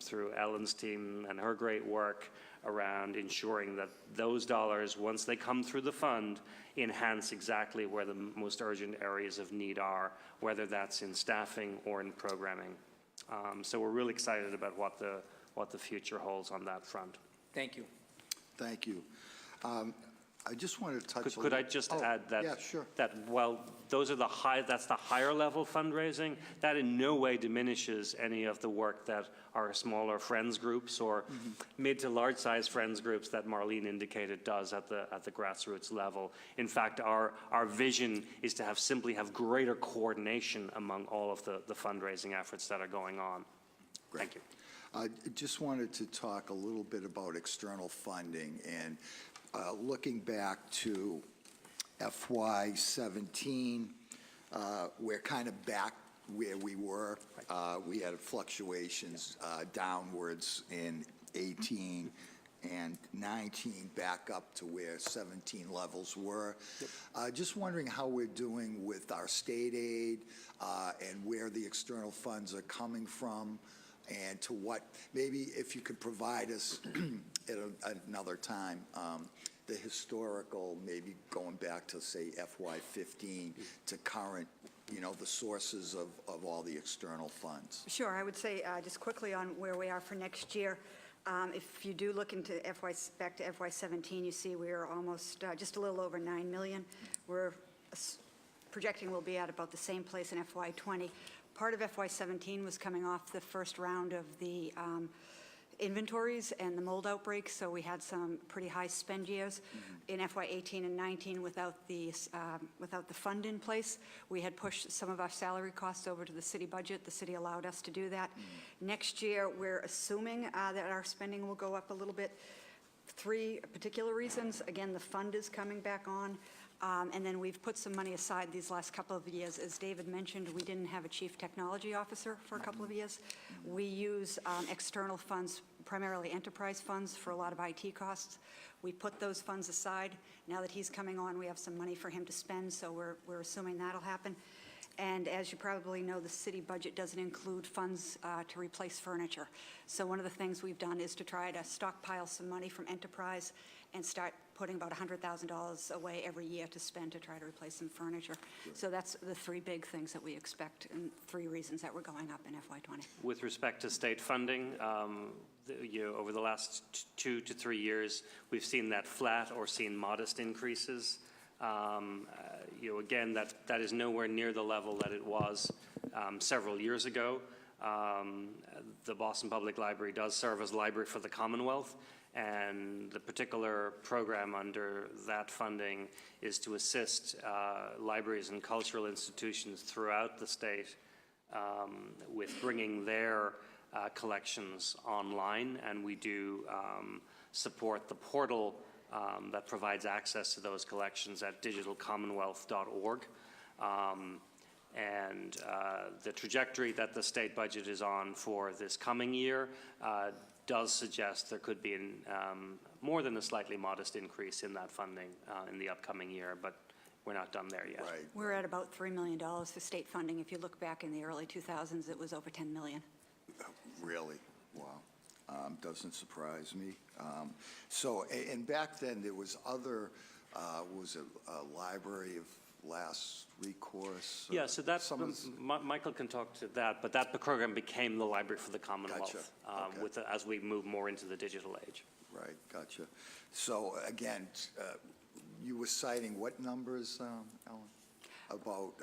through Ellen's team and her great work around ensuring that those dollars, once they come through the fund, enhance exactly where the most urgent areas of need are, whether that's in staffing or in programming. So we're really excited about what the future holds on that front. Thank you. Thank you. I just wanted to touch. Could I just add that? Yeah, sure. That while those are that's the higher level fundraising, that in no way diminishes any of the work that our smaller friends groups or mid to large size friends groups that Marlene indicated does at the grassroots level. In fact, our vision is to simply have greater coordination among all of the fundraising efforts that are going on. Great. Thank you. I just wanted to talk a little bit about external funding, and looking back to FY17, we're kind of back where we were. We had fluctuations downwards in 18 and 19 back up to where 17 levels were. Just wondering how we're doing with our state aid and where the external funds are coming from, and to what, maybe if you could provide us at another time, the historical, maybe going back to, say, FY15 to current, you know, the sources of all the external funds. Sure, I would say just quickly on where we are for next year. If you do look into back to FY17, you see we're almost just a little over 9 million. We're projecting we'll be at about the same place in FY20. Part of FY17 was coming off the first round of the inventories and the mold outbreaks, so we had some pretty high spend years. In FY18 and 19, without the fund in place, we had pushed some of our salary costs over to the city budget. The city allowed us to do that. Next year, we're assuming that our spending will go up a little bit. 3 particular reasons. Again, the fund is coming back on. And then we've put some money aside these last couple of years. As David mentioned, we didn't have a chief technology officer for a couple of years. We use external funds, primarily enterprise funds, for a lot of IT costs. We put those funds aside. Now that he's coming on, we have some money for him to spend, so we're assuming that'll happen. And as you probably know, the city budget doesn't include funds to replace furniture. So one of the things we've done is to try to stockpile some money from enterprise and start putting about $100,000 away every year to spend to try to replace some furniture. So that's the 3 big things that we expect, and 3 reasons that we're going up in FY20. With respect to state funding, over the last 2 to 3 years, we've seen that flat or seen modest increases. Again, that is nowhere near the level that it was several years ago. The Boston Public Library does serve as library for the Commonwealth, and the particular program under that funding is to assist libraries and cultural institutions throughout the state with bringing their collections online, and we do support the portal that provides access to those collections at digitalcommonwealth.org. And the trajectory that the state budget is on for this coming year does suggest there could be more than a slightly modest increase in that funding in the upcoming year, but we're not done there yet. Right. We're at about $3 million for state funding. If you look back in the early 2000s, it was over 10 million. Really? Wow. Doesn't surprise me. So, and back then there was other, was it a library of last recourse? Yeah, so that's, Michael can talk to that, but that program became the Library for the Commonwealth Gotcha. as we move more into the digital age. Right, gotcha. So again, you were citing what numbers, Ellen? About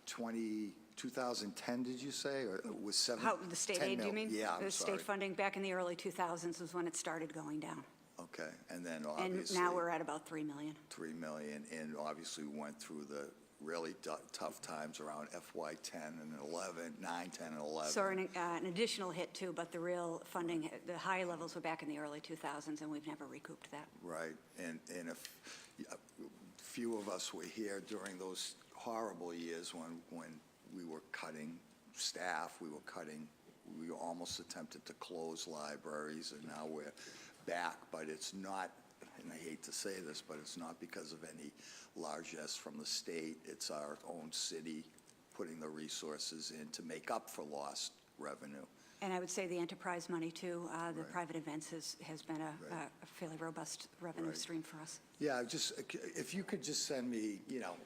2010, did you say, or it was 7? The state aid, do you mean? Yeah, I'm The sorry. state funding back in the early 2000s was when it started going down. Okay, and then And obviously. now we're at about 3 million. 3 million, and obviously we went through the really tough times around FY10 and 11, 9, 10, and 11. So an additional hit too, but the real funding, the high levels were back in the early 2000s, and we've never recouped that. Right, and if few of us were here during those horrible years when we were cutting staff, we were almost attempted to close libraries, and now we're back, but it's not, and I hate to say this, but it's not because of any largesse from the state. It's our own city putting the resources in to make up for lost revenue. And I would say the enterprise money too, the Right. private events has been a fairly robust revenue Right. stream for us. Yeah, just, if you could just send me,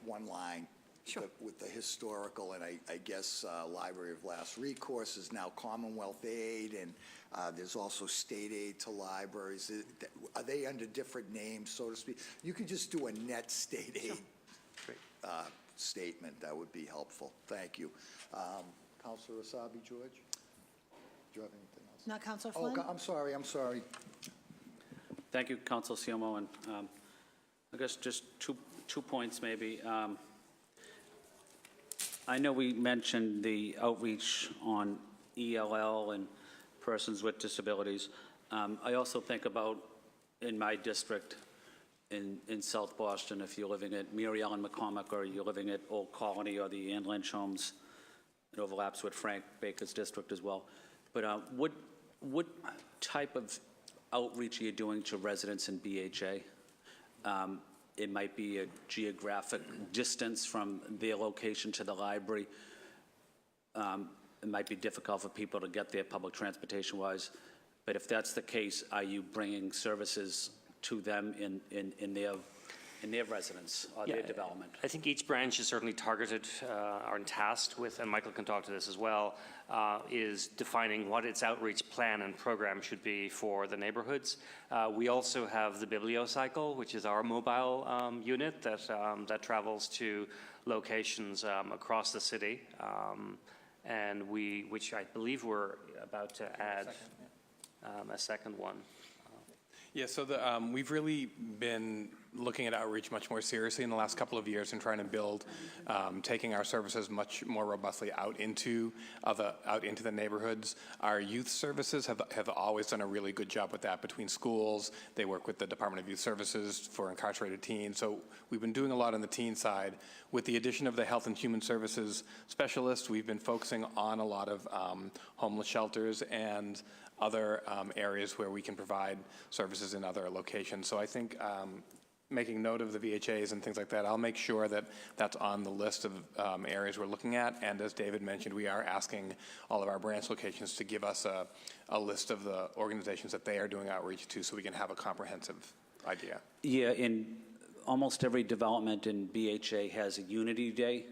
one line. Sure. With the historical, and I guess Library of Last Recourse is now Commonwealth Aid, and there's also state aid to libraries. Are they under different names, so to speak? You could just do a net state aid statement. That would be helpful. Thank you. Councilor Asabi, George? Do you have anything else? Not Councilor Oh, Flynn? I'm sorry. Thank you, Councilor Siomo, and I guess just two points maybe. I know we mentioned the outreach on ELL and persons with disabilities. I also think about in my district in South Boston, if you're living at Mary Ellen McCormick or you're living at Old Colony or the Ann Lynch homes, it overlaps with Frank Baker's district as well. But what type of outreach you're doing to residents in BHA. It might be a geographic distance from their location to the library. It might be difficult for people to get there public transportation-wise. But if that's the case, are you bringing services to them in their residence or their development? I think each branch is certainly targeted or tasked with, and Michael can talk to this as well, is defining what its outreach plan and program should be for the neighborhoods. We also have the Bibliocycle, which is our mobile unit that travels to locations across the city, and which I believe we're about to add a second one. Yeah, so we've really been looking at outreach much more seriously in the last couple of years and trying to build, taking our services much more robustly out into the neighborhoods. Our youth services have always done a really good job with that between schools. They work with the Department of Youth Services for incarcerated teens. So we've been doing a lot on the teen side. With the addition of the Health and Human Services specialist, we've been focusing on a lot of homeless shelters and other areas where we can provide services in other locations. So I think making note of the VHAs and things like that, I'll make sure that that's on the list of areas we're looking at. And as David mentioned, we are asking all of our branch locations to give us a list of the organizations that they are doing outreach to so we can have a comprehensive idea. Yeah, in almost every development in BHA has a Unity Day.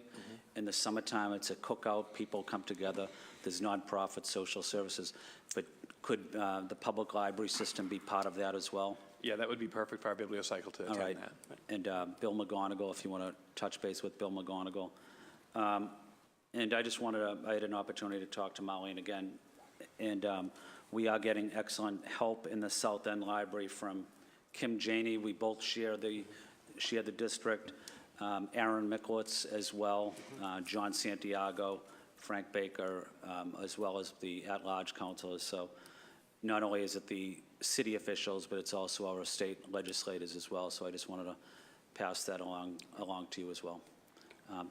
In the summertime, it's a cookout. People come together. There's nonprofit social services. But could the public library system be part of that as well? Yeah, that would be perfect for our Bibliocycle to attend that. And Bill McGonigal, if you want to touch base with Bill McGonigal. And I just I had an opportunity to talk to Marlene again. And we are getting excellent help in the South End Library from Kim Janey. We both share the district. Aaron Miklowitz as well, John Santiago, Frank Baker, as well as the at-large councilors. So not only is it the city officials, but it's also our state legislators as well. So I just wanted to pass that along to you as well.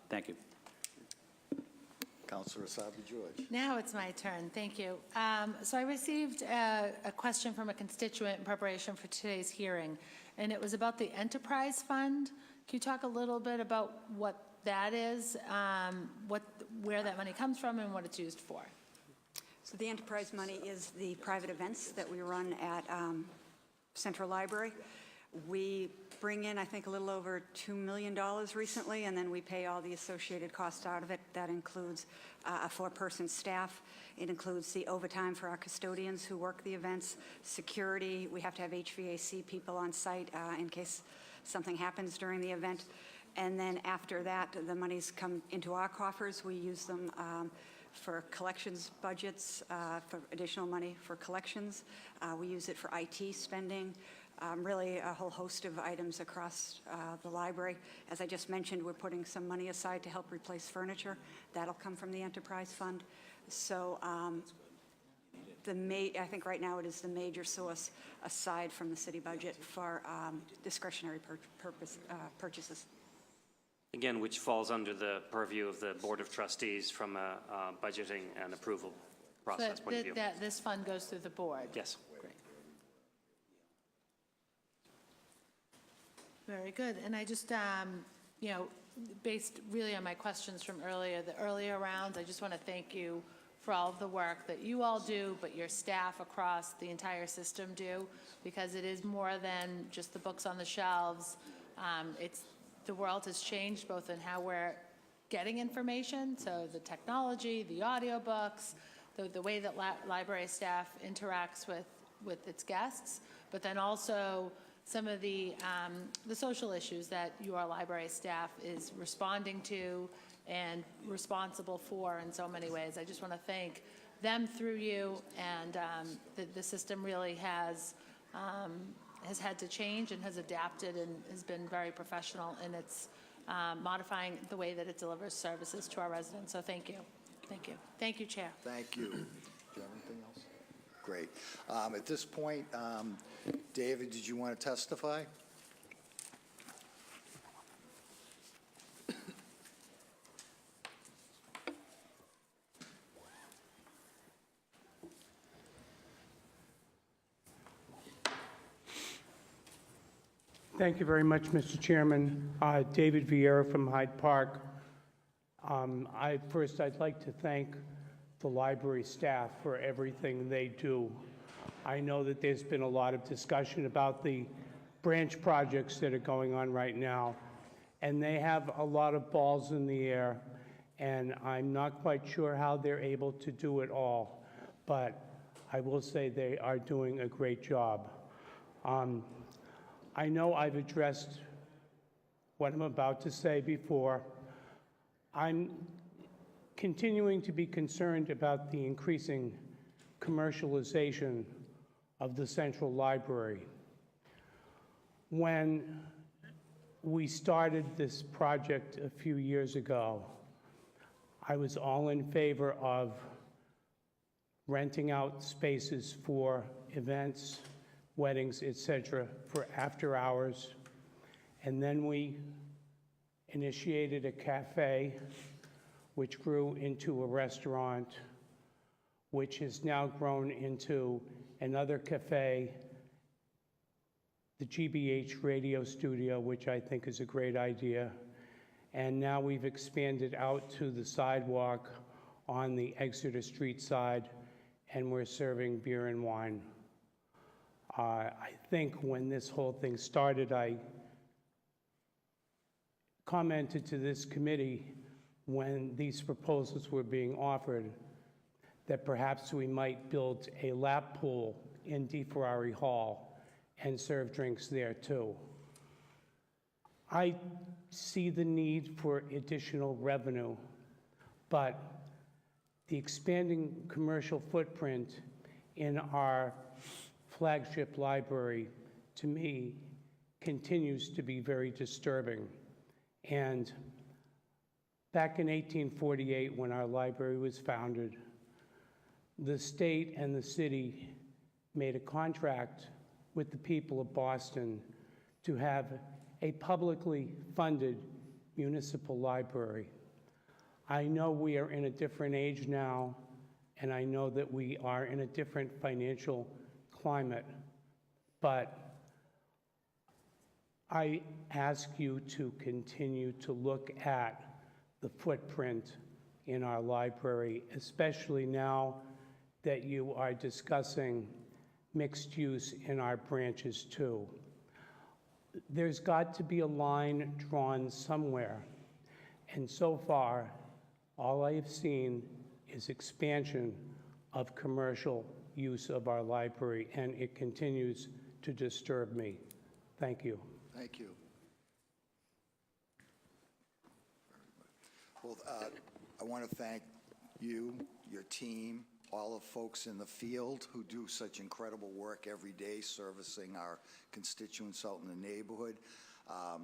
Thank you. Councilor Asabi-George. Now it's my turn. Thank you. So I received a question from a constituent in preparation for today's hearing, and it was about the enterprise fund. Can you talk a little bit about what that is, where that money comes from, and what it's used for? So the enterprise money is the private events that we run at Central Library. We bring in, I think, a little over $2 million recently, and then we pay all the associated costs out of it. That includes a 4-person staff. It includes the overtime for our custodians who work the events, security. We have to have HVAC people on site in case something happens during the event. And then after that, the monies come into our coffers. We use them for collections budgets, for additional money for collections. We use it for IT spending, really a whole host of items across the library. As I just mentioned, we're putting some money aside to help replace furniture. That'll come from the enterprise fund. So I think right now it is the major source aside from the city budget for discretionary purchases. Again, which falls under the purview of the Board of Trustees from a budgeting and approval process point of view. This fund goes through the board? Yes. Great. Very good. And I just, based really on my questions from the earlier rounds, I just want to thank you for all of the work that you all do, but your staff across the entire system do, because it is more than just the books on the shelves. The world has changed both in how we're getting information, so the technology, the audiobooks, the way that library staff interacts with its guests, but then also some of the social issues that your library staff is responding to and responsible for in so many ways. I just want to thank them through you, and the system really has had to change and has adapted and has been very professional in its modifying the way that it delivers services to our residents. So thank you. Thank you. Thank you, Chair. Thank you. Do you have anything else? Great. At this point, David, did you want to testify? Thank you very much, Mr. Chairman. David Vieira from Hyde Park. I'd like to thank the library staff for everything they do. I know that there's been a lot of discussion about the branch projects that are going on right now, and they have a lot of balls in the air, and I'm not quite sure how they're able to do it all, but I will say they are doing a great job. I know I've addressed what I'm about to say before. I'm continuing to be concerned about the increasing commercialization of the Central Library. When we started this project a few years ago, I was all in favor of renting out spaces for events, weddings, etc., for after hours. And then we initiated a cafe, which grew into a restaurant, which has now grown into another cafe, the GBH radio studio, which I think is a great idea. And now we've expanded out to the sidewalk on the Exeter Street side, and we're serving beer and wine. I think when this whole thing started, I commented to this committee when these proposals were being offered that perhaps we might build a lap pool in DeFerrari Hall and serve drinks there too. I see the need for additional revenue, but the expanding commercial footprint in our flagship library, to me, continues to be very disturbing. And back in 1848, when our library was founded, the state and the city made a contract with the people of Boston to have a publicly funded municipal library. I know we are in a different age now, and I know that we are in a different financial climate, but I ask you to continue to look at the footprint in our library, especially now that you are discussing mixed use in our branches too. There's got to be a line drawn somewhere, and so far, all I have seen is expansion of commercial use of our library, and it continues to disturb me. Thank you. Thank you. Well, I want to thank you, your team, all the folks in the field who do such incredible work every day servicing our constituents out in the neighborhood. I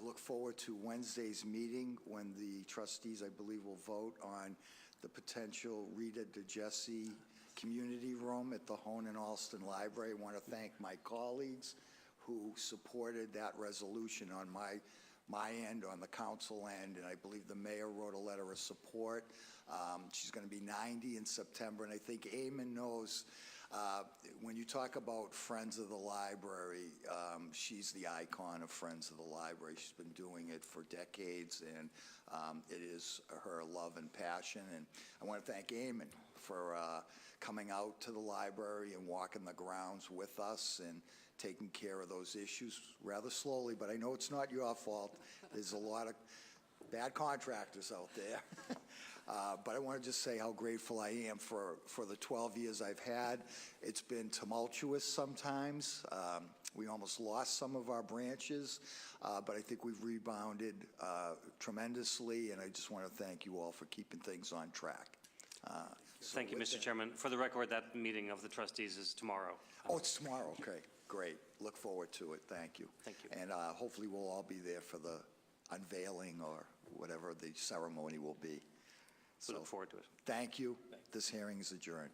look forward to Wednesday's meeting when the trustees, I believe, will vote on the potential Rita DeJesse community room at the Hone and Alston Library. I want to thank my colleagues who supported that resolution on my end, on the council end, and I believe the mayor wrote a letter of support. She's going to be 90 in September, and I think Eamon knows when you talk about Friends of the Library, she's the icon of Friends of the Library. She's been doing it for decades, and it is her love and passion. And I want to thank Eamon for coming out to the library and walking the grounds with us and taking care of those issues rather slowly, but I know it's not your fault. There's a lot of bad contractors out there. But I want to just say how grateful I am for the 12 years I've had. It's been tumultuous sometimes. We almost lost some of our branches, but I think we've rebounded tremendously, and I just want to thank you all for keeping things on track. Thank you, Mr. Chairman. For the record, that meeting of the trustees is tomorrow. Oh, it's tomorrow. Okay, great. Look forward to it. Thank you. Thank you. And hopefully we'll all be there for the unveiling or whatever the ceremony will be. We look forward to it. Thank you. This hearing is adjourned.